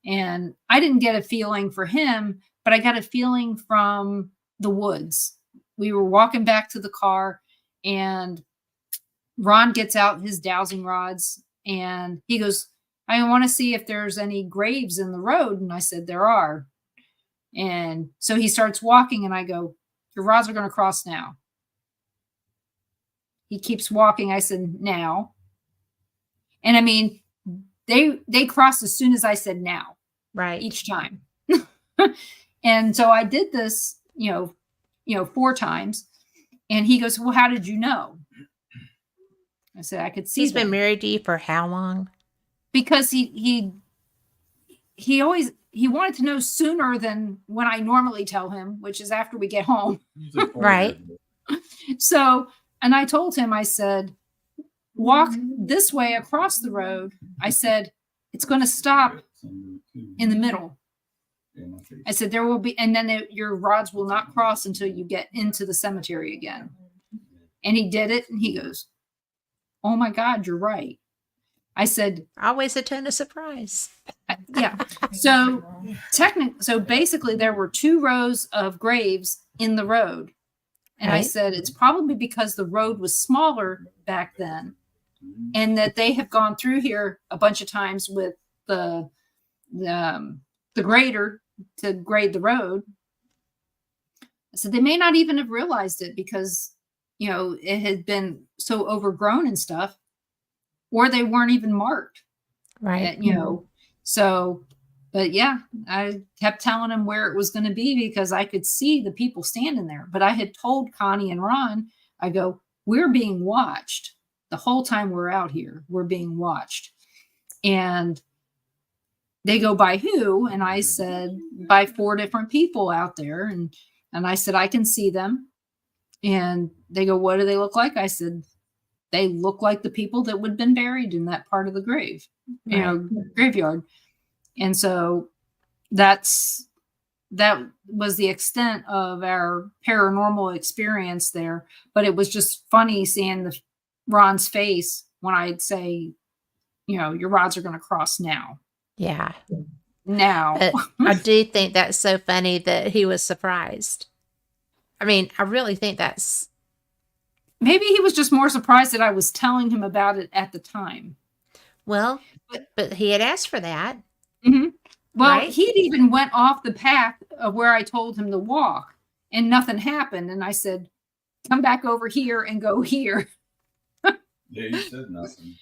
Speaker 3: And I didn't get a feeling for him, but I got a feeling from the woods. We were walking back to the car and Ron gets out his dowsing rods and he goes, "I want to see if there's any graves in the road." And I said, "There are." And so he starts walking and I go, "Your rods are going to cross now." He keeps walking. I said, "Now." And I mean, they crossed as soon as I said now.
Speaker 2: Right.
Speaker 3: Each time. And so I did this, 4 times. And he goes, "Well, how did you know?" I said, "I could see."
Speaker 2: He's been married to you for how long?
Speaker 3: Because he wanted to know sooner than when I normally tell him, which is after we get home.
Speaker 2: Right.
Speaker 3: So, and I told him, I said, "Walk this way across the road." I said, "It's going to stop in the middle." I said, "There will be, and then your rods will not cross until you get into the cemetery again." And he did it. And he goes, "Oh my God, you're right." I said,
Speaker 2: Always a tone of surprise.
Speaker 3: yeah. So basically there were 2 rows of graves in the road. And I
Speaker 2: Right.
Speaker 3: said, it's probably because the road was smaller back then and that they have gone through here a bunch of times with the grader to grade the road. I said, they may not even have realized it because, it had been so overgrown and stuff, or they weren't even marked.
Speaker 2: Right.
Speaker 3: So, but yeah, I kept telling him where it was going to be because I could see the people standing there. But I had told Connie and Ron, I go, "We're being watched the whole time we're out here. We're being watched." And they go, "By who?" And I said, "By 4 different people out there." And I said, "I can see them." And they go, "What do they look like?" I said, "They look like the people that would have been buried in that part of the grave, graveyard." And so that was the extent of our paranormal experience there. But it was just funny seeing Ron's face when I'd say, "Your rods are going to cross now."
Speaker 2: Yeah.
Speaker 3: Now.
Speaker 2: But I do think that's so funny that he was surprised. I mean, I really think that's...
Speaker 3: Maybe he was just more surprised that I was telling him about it at the time.
Speaker 2: Well, but he had asked for that.
Speaker 3: Mm-hmm. Well,
Speaker 2: right?
Speaker 3: He'd even went off the path of where I told him to walk and nothing happened. And I said, "Come back over here and go here."
Speaker 4: Yeah, you said nothing.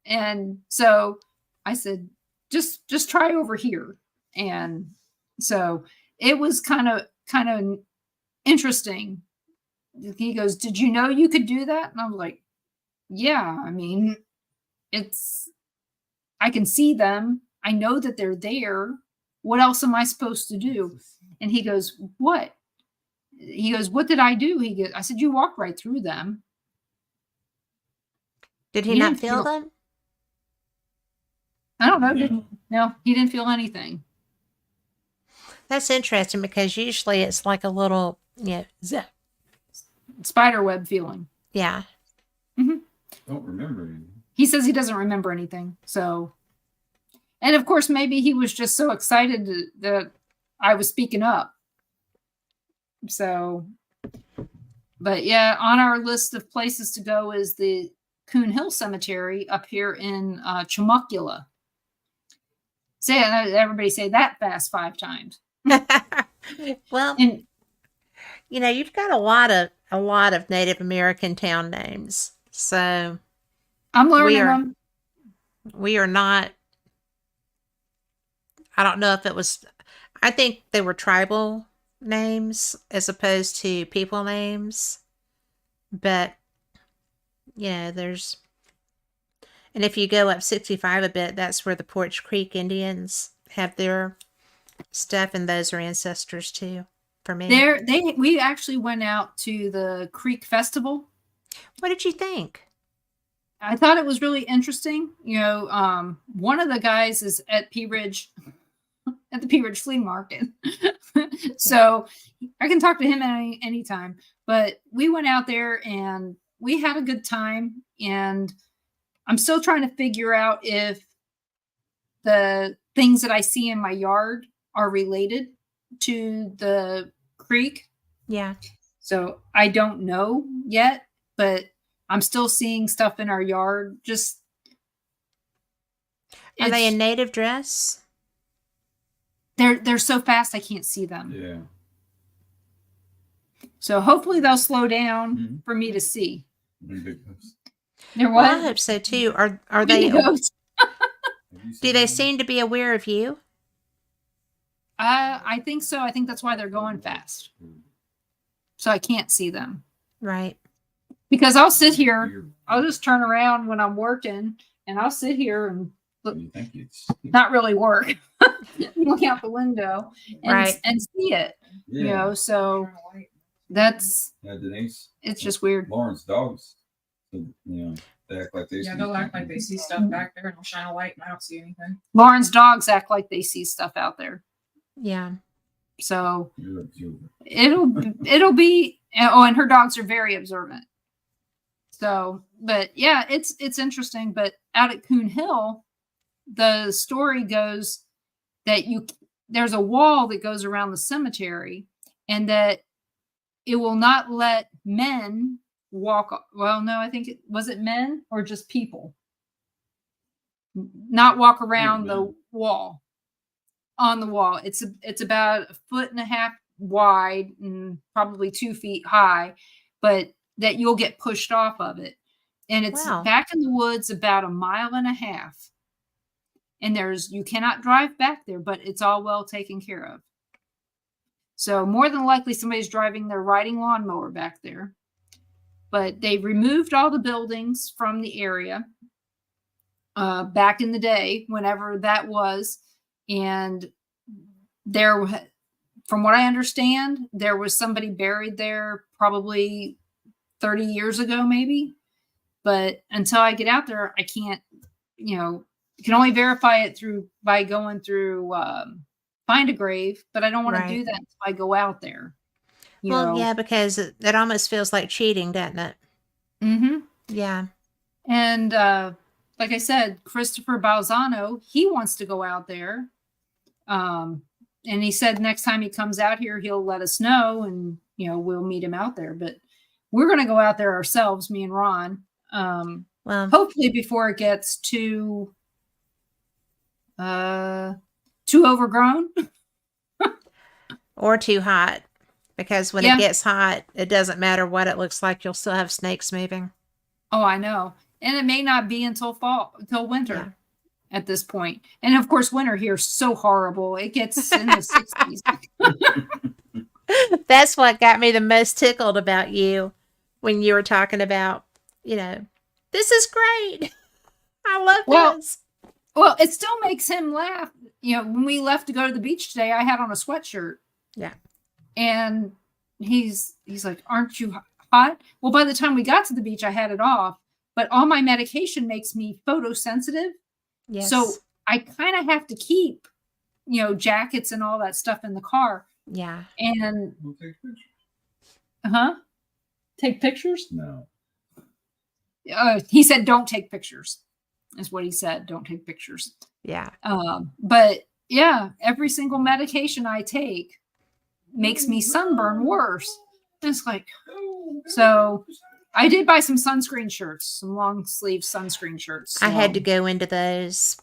Speaker 3: And so I said, just try over here. And so it was kind of interesting. He goes, "Did you know you could do that?" And I was like, "Yeah, I mean, I can see them. I know that they're there. What else am I supposed to do? And he goes, what? He goes, what did I do? I said, you walked right through them.
Speaker 2: Did he
Speaker 3: You
Speaker 2: not
Speaker 3: didn't
Speaker 2: feel
Speaker 3: feel-
Speaker 2: them?
Speaker 3: I don't know. No, he didn't feel anything.
Speaker 2: That's interesting because usually it's like a little, zip.
Speaker 3: Spider web feeling.
Speaker 2: Yeah.
Speaker 4: Don't remember anything.
Speaker 3: He says he doesn't remember anything. So, and of course, maybe he was just so excited that I was speaking up. So, but yeah, on our list of places to go is the Coon Hill Cemetery up here in Chumucula. Say everybody say that fast 5 times.
Speaker 2: Well,
Speaker 3: And
Speaker 2: you've got a lot of Native American town names. So
Speaker 3: I'm learning
Speaker 2: are-
Speaker 3: them.
Speaker 2: we are not, I don't know if it was, I think they were tribal names as opposed to people names. But, there's, and if you go up 65 a bit, that's where the Porch Creek Indians have their stuff, and those are ancestors too for me.
Speaker 3: We actually went out to the Creek Festival.
Speaker 2: What did you think?
Speaker 3: I thought it was really interesting. One of the guys is at Pea Ridge, at the Pea Ridge Flea Market. So I can talk to him anytime. But we went out there and we had a good time. And I'm still trying to figure out if the things that I see in my yard are related to the creek.
Speaker 2: Yeah.
Speaker 3: So I don't know yet, but I'm still seeing stuff in our yard.
Speaker 2: Are they in native dress?
Speaker 3: They're so fast I can't see them.
Speaker 4: Yeah.
Speaker 3: So hopefully they'll slow down
Speaker 4: Mhm.
Speaker 3: for me to see.
Speaker 4: Big ghost.
Speaker 3: They're
Speaker 2: Well, I
Speaker 3: what?
Speaker 2: hope so too. Are
Speaker 3: Big
Speaker 2: they?
Speaker 3: ghosts.
Speaker 4: Have you
Speaker 2: Do
Speaker 4: seen
Speaker 2: they
Speaker 4: them?
Speaker 2: seem to be aware of you?
Speaker 3: I think so. I think that's why they're going fast. So I can't see them.
Speaker 2: Right.
Speaker 3: Because I'll sit here, I'll just turn around when I'm working and I'll sit here and
Speaker 4: You think it's
Speaker 3: not really work. Look out the window and,
Speaker 2: Right.
Speaker 3: and see it.
Speaker 4: yeah.
Speaker 3: So that's
Speaker 4: Denise.
Speaker 3: it's just weird.
Speaker 4: Lauren's dogs. They act like they
Speaker 5: Yeah,
Speaker 4: see
Speaker 5: they'll act
Speaker 4: something.
Speaker 5: like they see stuff back there and they'll shine a light and I don't see anything.
Speaker 3: Lauren's dogs act like they see stuff out there.
Speaker 2: Yeah.
Speaker 3: So
Speaker 4: You're observant.
Speaker 3: it'll be and her dogs are very observant. So, but yeah, it's interesting. But out at Coon Hill, the story goes that there's a wall that goes around the cemetery, and that it will not let men walk. Well, no, I think it was men or just people not walk around the wall. On the wall, it's about 1.5 feet wide and probably 2 feet high, but that you'll get pushed off of it. And it's
Speaker 2: Wow.
Speaker 3: back in the woods about 1.5 miles. And you cannot drive back there, but it's all well taken care of. So more than likely somebody's driving their riding lawnmower back there. But they removed all the buildings from the area back in the day, whenever that was. And from what I understand, there was somebody buried there probably 30 years ago, maybe. But until I get out there, I can't, you can only verify it by going through Find a Grave, but I don't want to do that until I go out there.
Speaker 2: Yeah, because it almost feels like cheating, doesn't it?
Speaker 3: Mm-hmm.
Speaker 2: Yeah.
Speaker 3: And like I said, Christopher Balzano, he wants to go out there. And he said next time he comes out here, he'll let us know and, we'll meet him out there. But we're going to go out there ourselves, me and Ron.
Speaker 2: Well,
Speaker 3: Hopefully before it gets too overgrown.
Speaker 2: or too hot. Because when
Speaker 3: Yeah.
Speaker 2: it gets hot, it doesn't matter what it looks like. You'll still have snakes moving.
Speaker 3: Oh, I know. And it may not be until winter.
Speaker 2: Yeah.
Speaker 3: At this point. And of course, winter here is so horrible. It gets in the 60s.
Speaker 2: That's what got me the most tickled about you when you were talking about, this is great. I love
Speaker 3: Well,
Speaker 2: this.
Speaker 3: Well, it still makes him laugh. You know, when we left to go to the beach today, I had on a sweatshirt.
Speaker 2: Yeah.
Speaker 3: And he's like, "Aren't you hot?" Well, by the time we got to the beach, I had it off, but all my medication makes me photosensitive.
Speaker 2: Yes.
Speaker 3: So I kind of have to keep, you know, jackets and all that stuff in the car.
Speaker 2: yeah.
Speaker 3: And
Speaker 4: We'll take pictures.
Speaker 3: take pictures.
Speaker 4: No.
Speaker 3: He said, "Don't take pictures." Is what he said. Don't take pictures.
Speaker 2: Yeah.
Speaker 3: But yeah, every single medication I take makes me sunburn worse. It's like, so I did buy some sunscreen shirts, some long sleeve sunscreen shirts.
Speaker 2: I had to
Speaker 3: so-
Speaker 2: go into those.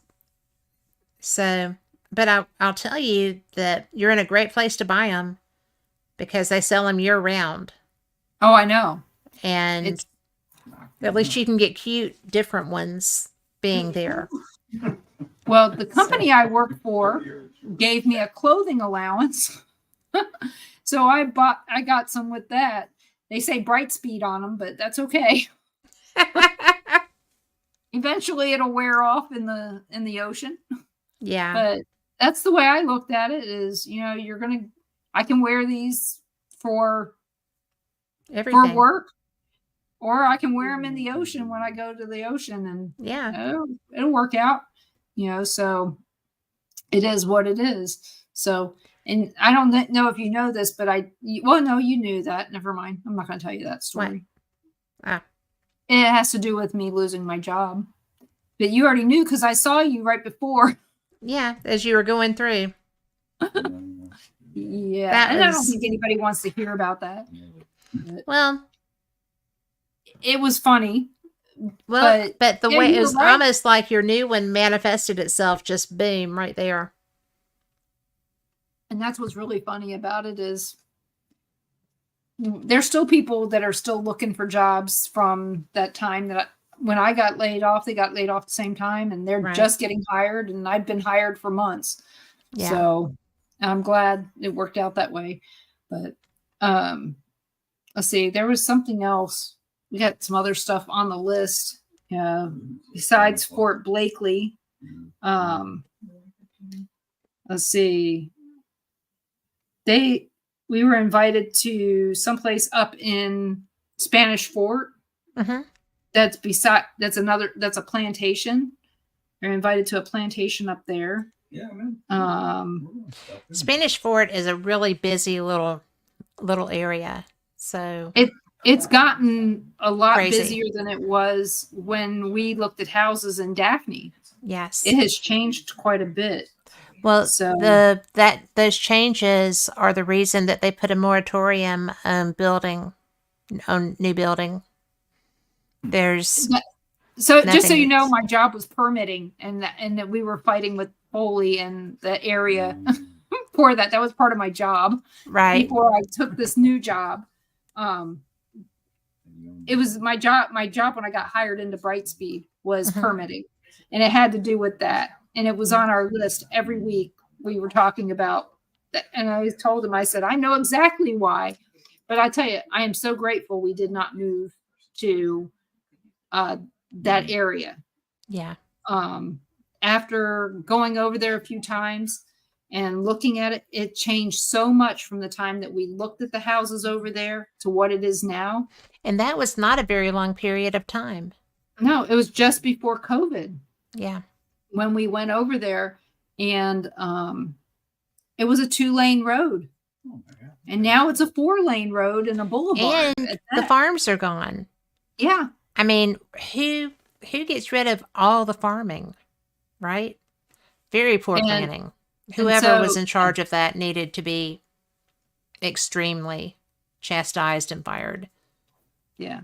Speaker 2: So, but I'll tell you that you're in a great place to buy them because they sell them year round.
Speaker 3: Oh, I know.
Speaker 2: And
Speaker 3: It's
Speaker 2: at least you can get cute, different ones being there.
Speaker 3: well, the company I work for gave me a clothing allowance. So I got some with that. They say Bright Speed on them, but that's okay. Eventually it'll wear off in the ocean.
Speaker 2: Yeah.
Speaker 3: But that's the way I looked at it is, you know, I can wear these for
Speaker 2: Everything.
Speaker 3: work, or I can wear them in the ocean when I go to the ocean, and
Speaker 2: Yeah.
Speaker 3: it'll work out, you know, so it is what it is. So, and I don't know if you know this, but no, you knew that. Never mind. I'm not going to tell you that story.
Speaker 2: Ah.
Speaker 3: It has to do with me losing my job. But you already knew because I saw you right before.
Speaker 2: Yeah. As you were going through.
Speaker 3: Yeah.
Speaker 2: That
Speaker 3: And I don't
Speaker 2: was-
Speaker 3: think anybody wants to hear about that.
Speaker 2: Well,
Speaker 3: It was funny.
Speaker 2: but the
Speaker 3: yeah,
Speaker 2: way
Speaker 3: you
Speaker 2: it
Speaker 3: were
Speaker 2: was
Speaker 3: right.
Speaker 2: almost like your new one manifested itself, just boom, right there.
Speaker 3: And that's what's really funny about it is there's still people that are still looking for jobs from that time when I got laid off. They got laid off at the same time, and they're
Speaker 2: Right.
Speaker 3: just getting hired, and I've been hired for months.
Speaker 2: Yeah.
Speaker 3: So I'm glad it worked out that way. But let's see, there was something else. We got some other stuff on the list besides Fort Blakely. Let's see. We were invited to someplace up in Spanish Fort.
Speaker 2: Mm-hmm.
Speaker 3: That's a plantation. They're invited to a plantation up there.
Speaker 4: Yeah, man.
Speaker 2: Spanish Fort is a really busy little area. So
Speaker 3: It's gotten a lot
Speaker 2: Crazy.
Speaker 3: busier than it was when we looked at houses in Daphne.
Speaker 2: yes.
Speaker 3: It has changed quite a bit.
Speaker 2: Well,
Speaker 3: So-
Speaker 2: those changes are the reason that they put a moratorium on new building. There's
Speaker 3: So just so
Speaker 2: Nothing
Speaker 3: you know,
Speaker 2: is-
Speaker 3: my job was permitting, and that we were fighting with Foley and the area for that. That was part of my job
Speaker 2: right.
Speaker 3: before I took this new job. It was my job. My job when I got hired into Brightspeed was
Speaker 2: Mhm.
Speaker 3: permitting, and it had to do with that. And it was on our list every week. We were talking about that, and I told him, I said, I know exactly why, but I tell you, I am so grateful we did not move to that area.
Speaker 2: Yeah.
Speaker 3: After going over there a few times and looking at it, it changed so much from the time that we looked at the houses over there to what it is now.
Speaker 2: And that was not a very long period of time.
Speaker 3: No, it was just before COVID
Speaker 2: Yeah.
Speaker 3: when we went over there, and it was a 2-lane road,
Speaker 4: Oh my God.
Speaker 3: and now it's a 4-lane road and a boulevard.
Speaker 2: And
Speaker 3: at
Speaker 2: the
Speaker 3: that.
Speaker 2: farms are gone.
Speaker 3: Yeah,
Speaker 2: I mean, who gets rid of all the farming, right? Very poor
Speaker 3: And-
Speaker 2: planning. Whoever was
Speaker 3: so-
Speaker 2: in charge of that needed to be extremely chastised and fired,
Speaker 3: yeah.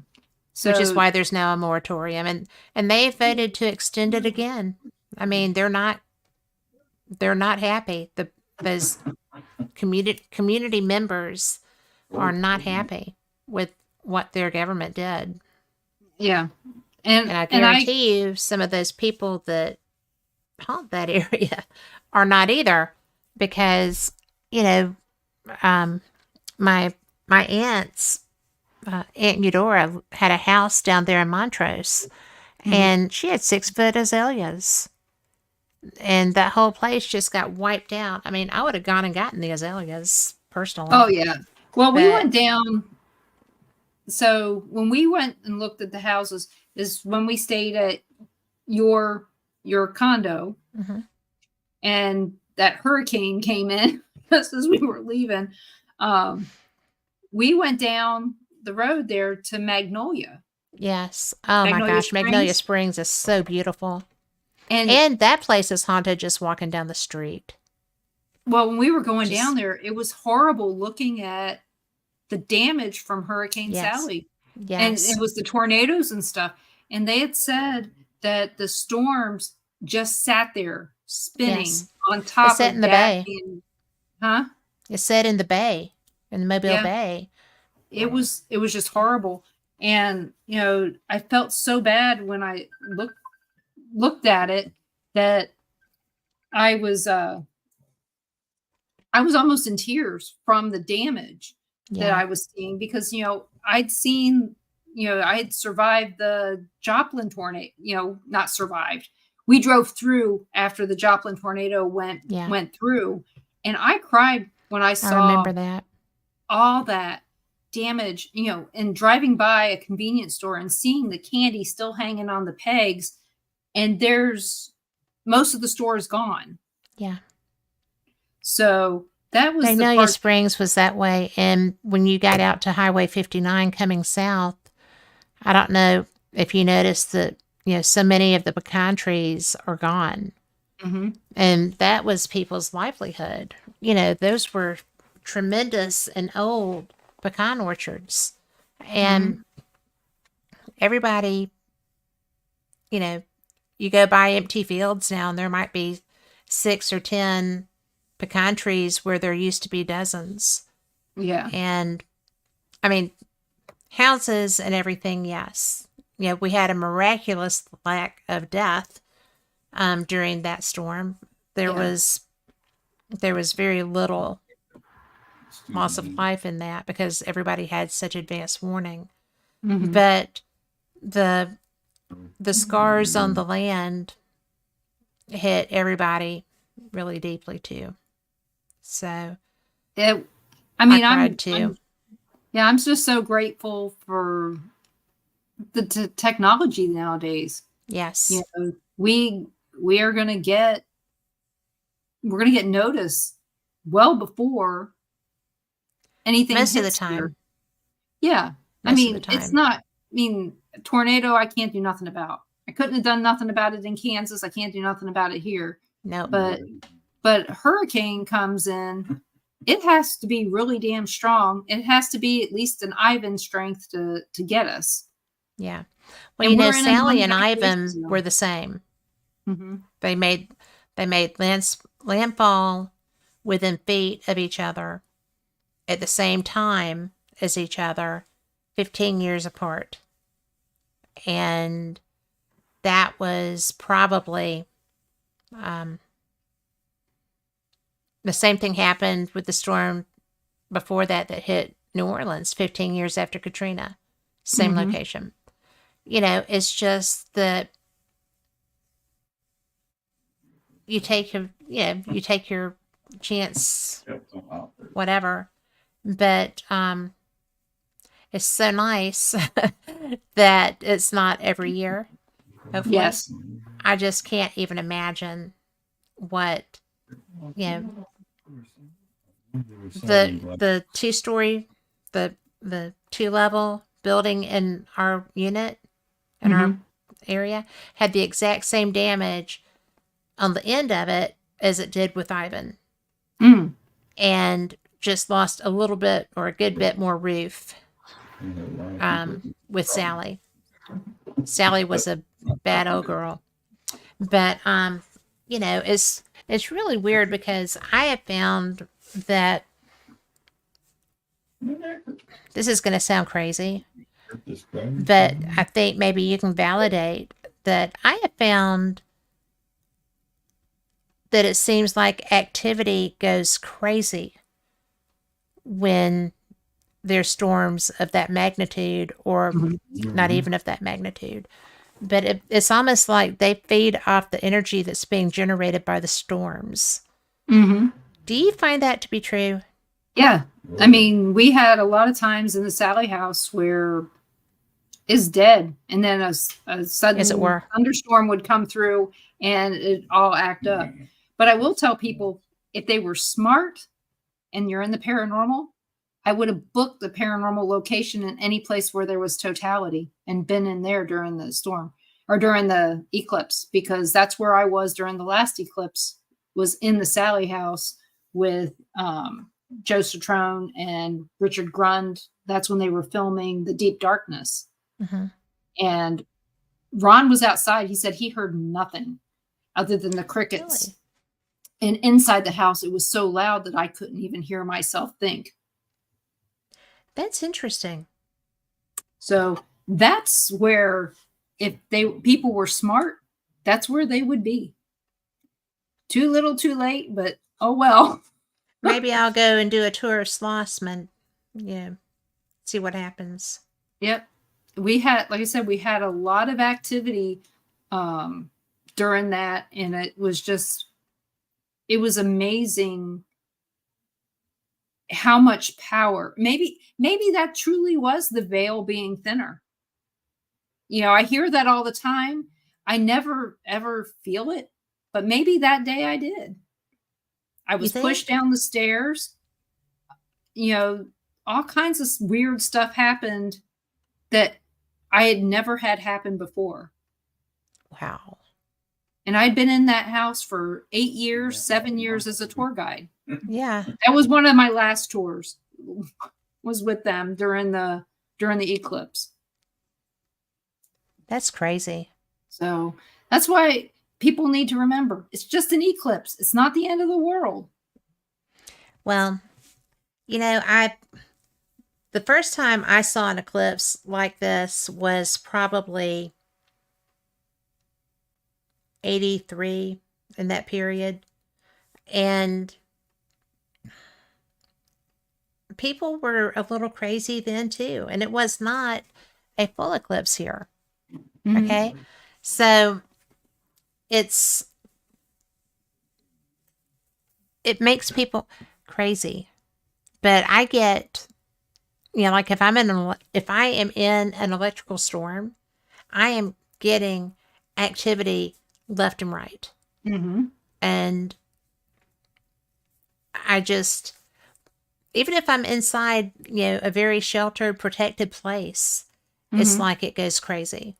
Speaker 3: So
Speaker 2: which is why there's now a moratorium, and they voted to extend it again. I mean, they're not happy. Those community members are not happy with what their government did.
Speaker 3: yeah,
Speaker 2: And I guarantee you, some of those people that haunt that area are not either, because my aunt's Aunt Eudora had a house down there in Montrose,
Speaker 3: Mhm.
Speaker 2: and she had 6-foot azaleas, and that whole place just got wiped out. I mean, I would have gone and gotten the azaleas personally.
Speaker 3: Oh yeah. Well, we
Speaker 2: But-
Speaker 3: went down. So when we went and looked at the houses, is when we stayed at your condo,
Speaker 2: Mhm.
Speaker 3: and that hurricane came in just as we were leaving. We went down the road there to Magnolia,
Speaker 2: Yes. Oh my
Speaker 3: Magnolia
Speaker 2: gosh, Magnolia
Speaker 3: Springs.
Speaker 2: Springs is so beautiful.
Speaker 3: and
Speaker 2: And that place is haunted just walking down the street.
Speaker 3: well, when we were going
Speaker 2: Just-
Speaker 3: down there, it was horrible looking at the damage from Hurricane
Speaker 2: Yes.
Speaker 3: Sally. And
Speaker 2: Yes.
Speaker 3: it was the tornadoes and stuff. And they had said that the storms just sat there spinning
Speaker 2: Yes.
Speaker 3: on top
Speaker 2: sat
Speaker 3: of
Speaker 2: in the
Speaker 3: that
Speaker 2: bay.
Speaker 3: being- huh?
Speaker 2: It's set in the bay, in the Mobile
Speaker 3: Yeah.
Speaker 2: Bay.
Speaker 3: It was just horrible. And I felt so bad when I looked at it that I was almost in tears from the damage that
Speaker 2: Yeah.
Speaker 3: I was seeing, because I'd seen, I had survived the Joplin tornado, not survived. We drove through after the Joplin tornado went through, and I cried when I
Speaker 2: I
Speaker 3: saw
Speaker 2: remember that.
Speaker 3: all that damage, and driving by a convenience store and seeing the candy still hanging on the pegs, and there's most of the store is gone.
Speaker 2: Yeah.
Speaker 3: So that was the
Speaker 2: Magnolia
Speaker 3: part.
Speaker 2: Springs was that way. And when you got out to Highway 59 coming south, I don't know if you noticed that, so many of the pecan trees are gone.
Speaker 3: Mhm.
Speaker 2: And that was people's livelihood. Those were tremendous and old pecan orchards. And everybody, you go by empty fields now and there might be 6 or 10 pecan trees where there used to be dozens.
Speaker 3: Yeah.
Speaker 2: And I mean, houses and everything, yes. We had a miraculous lack of death during that storm. There
Speaker 3: Yeah.
Speaker 2: was very little loss of life in that because everybody had such advanced warning.
Speaker 3: Mhm.
Speaker 2: But the scars on the land hit everybody really deeply too. So
Speaker 3: I mean,
Speaker 2: I cried
Speaker 3: I'm
Speaker 2: too.
Speaker 3: I'm just so grateful for the technology nowadays.
Speaker 2: Yes.
Speaker 3: We are gonna get notice well before anything
Speaker 2: Most of the
Speaker 3: hits
Speaker 2: time.
Speaker 3: here. Yeah. I
Speaker 2: Most of
Speaker 3: mean,
Speaker 2: the
Speaker 3: it's
Speaker 2: time.
Speaker 3: not. I mean, a tornado, I can't do nothing about. I couldn't have done nothing about it in Kansas. I can't do nothing about it here.
Speaker 2: No.
Speaker 3: But hurricane comes in, it has to be really damn strong. It has to be at least an Ivan strength to get us.
Speaker 2: Yeah. Well,
Speaker 3: And we're in a
Speaker 2: Sally and
Speaker 3: non-evacuation
Speaker 2: Ivan
Speaker 3: zone.
Speaker 2: were the same.
Speaker 3: Mm-hmm.
Speaker 2: They made landfall within feet of each other at the same time as each other, 15 years apart. And that was probably the same thing happened with the storm before that hit New Orleans 15 years after Katrina. Same
Speaker 3: Mhm.
Speaker 2: location. It's just that you take your chance, whatever. But it's so nice that it's not every year. Hopefully.
Speaker 3: Yes.
Speaker 2: I just can't even imagine what the 2-story, the 2-level building in our unit in our area had the exact same damage on the end of it as it did with Ivan, and just lost a little bit or a good bit more roof with Sally. Sally was a bad old girl, but it's really weird because I have found that this is going to sound crazy, but I think maybe you can validate that I have found that it seems like activity goes crazy when there's storms of that magnitude, or not even of that magnitude. but it's almost like they feed off the energy that's being generated by the storms.
Speaker 3: Mm-hmm.
Speaker 2: Do you find that to be true?
Speaker 3: Yeah. I mean, we had a lot of times in the Sally house where it's dead, and then a sudden
Speaker 2: As it were.
Speaker 3: thunderstorm would come through and it all act up. But I will tell people, if they were smart and you're in the paranormal, I would have booked the paranormal location in any place where there was totality and been in there during the storm or during the eclipse, because that's where I was during the last eclipse, was in the Sally house with Joe Citrone and Richard Grund. That's when they were filming The Deep Darkness.
Speaker 2: Mm-hmm.
Speaker 3: And Ron was outside. He said he heard nothing other than the crickets.
Speaker 2: Really?
Speaker 3: And inside the house, it was so loud that I couldn't even hear myself think.
Speaker 2: That's interesting.
Speaker 3: So that's where, if people were smart, that's where they would be. Too little, too late, but oh well.
Speaker 2: Maybe I'll go and do a tour of Slossman. See what happens.
Speaker 3: Yep. We had, like I said, we had a lot of activity during that, and it was amazing how much power. Maybe that truly was the veil being thinner. I hear that all the time. I never ever feel it, but maybe that day I did. I was pushed down the stairs. All kinds of weird stuff happened that I had never had happen before.
Speaker 2: Wow.
Speaker 3: And I'd been in that house for 8 years, 7 years as a tour guide.
Speaker 2: Yeah.
Speaker 3: That was one of my last tours, was with them during the eclipse.
Speaker 2: That's crazy.
Speaker 3: So that's why people need to remember, it's just an eclipse. It's not the end of the world.
Speaker 2: Well, the first time I saw an eclipse like this was probably 83, in that period. And people were a little crazy then too. And it was not a full eclipse here.
Speaker 3: Mhm.
Speaker 2: Okay. So it makes people crazy. But I get, like if I am in an electrical storm, I am getting activity left and right.
Speaker 3: Mm-hmm.
Speaker 2: And I just, even if I'm inside, a very sheltered, protected place, it's
Speaker 3: Mhm.
Speaker 2: like it goes crazy.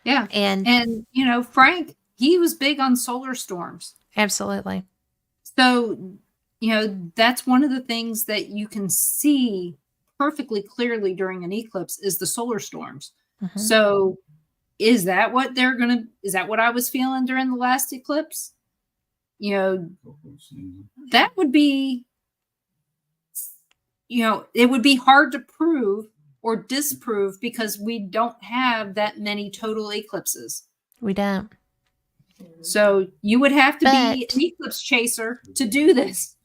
Speaker 3: Yeah.
Speaker 2: And
Speaker 3: Frank, he was big on solar storms.
Speaker 2: absolutely.
Speaker 3: So, that's one of the things that you can see perfectly clearly during an eclipse is the solar storms.
Speaker 2: Mhm.
Speaker 3: So, is that what I was feeling during the last eclipse? That would be, it would be hard to prove or disprove because we don't have that many total eclipses.
Speaker 2: We don't.
Speaker 3: So you would have to be
Speaker 2: But-
Speaker 3: an eclipse chaser to do this.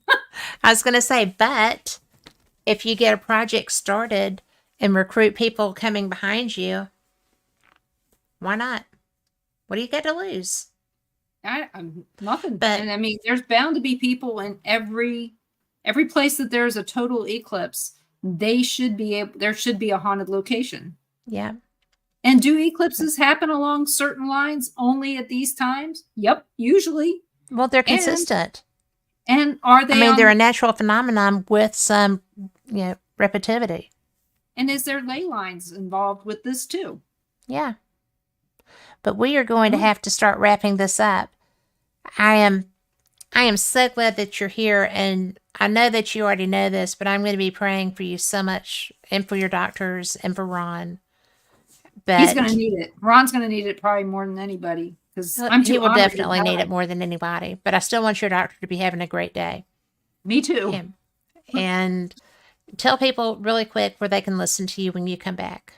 Speaker 2: I was going to say, but if you get a project started and recruit people coming behind you, why not? What do you got to lose?
Speaker 3: I'm nothing.
Speaker 2: But-
Speaker 3: And I mean, there's bound to be people in every place that there's a total eclipse. There should be a haunted location.
Speaker 2: Yeah.
Speaker 3: And do eclipses happen along certain lines only at these times? Yep, usually.
Speaker 2: Well, they're consistent.
Speaker 3: And are they?
Speaker 2: they're a natural phenomenon with some, repetitivity.
Speaker 3: And is there ley lines involved with this too?
Speaker 2: Yeah. But we are going to have to start wrapping this up. I am so glad that you're here, and I know that you already know this, but I'm going to be praying for you so much, and for your doctors, and for Ron. But
Speaker 3: He's going to need it. Ron's going to need it probably more than anybody, because
Speaker 2: he will definitely need it more than anybody. But I still want your doctor to be having a great day.
Speaker 3: Me too.
Speaker 2: Yeah. And tell people really quick where they can listen to you when you come back.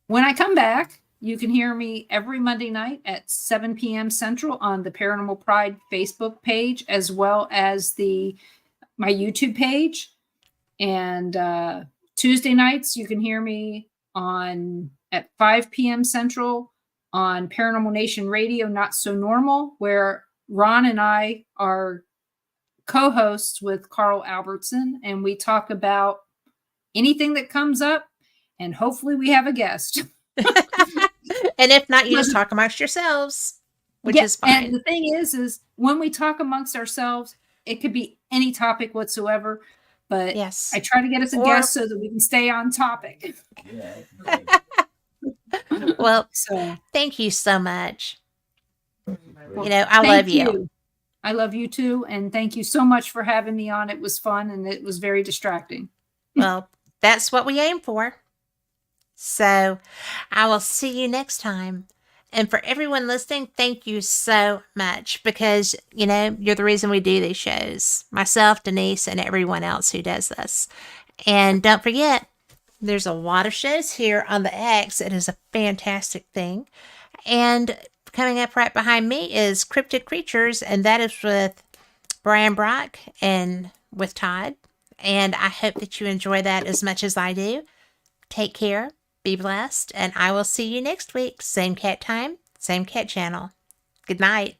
Speaker 3: When I come back, you can hear me every Monday night at 7 p.m. Central on the Paranormal Pride Facebook page, as well as my YouTube page. And Tuesday nights, you can hear me at 5 p.m. Central on Paranormal Nation Radio, Not So Normal, where Ron and I are co-hosts with Carl Albertson, and we talk about anything that comes up, and hopefully we have a guest.
Speaker 2: And if not, you just talk amongst yourselves, which
Speaker 3: Yeah,
Speaker 2: is fine.
Speaker 3: And the thing is when we talk amongst ourselves, it could be any topic whatsoever. But
Speaker 2: Yes.
Speaker 3: I try to get us a
Speaker 2: Or-
Speaker 3: guest so that we can stay on topic.
Speaker 4: Yeah.
Speaker 2: Well,
Speaker 3: So
Speaker 2: thank you so much.
Speaker 3: well,
Speaker 2: You know, I
Speaker 3: thank
Speaker 2: love you.
Speaker 3: I love you too. And thank you so much for having me on. It was fun and it was very distracting.
Speaker 2: Well, that's what we aim for. So I will see you next time. And for everyone listening, thank you so much because, you know, you're the reason we do these shows. Myself, Denise, and everyone else who does this. And don't forget, there's a lot of shows here on the X. It is a fantastic thing. And coming up right behind me is Cryptid Creatures, and that is with Brian Brock and with Todd. And I hope that you enjoy that as much as I do. Take care, be blessed, and I will see you next week. Same cat time, same cat channel. Good night.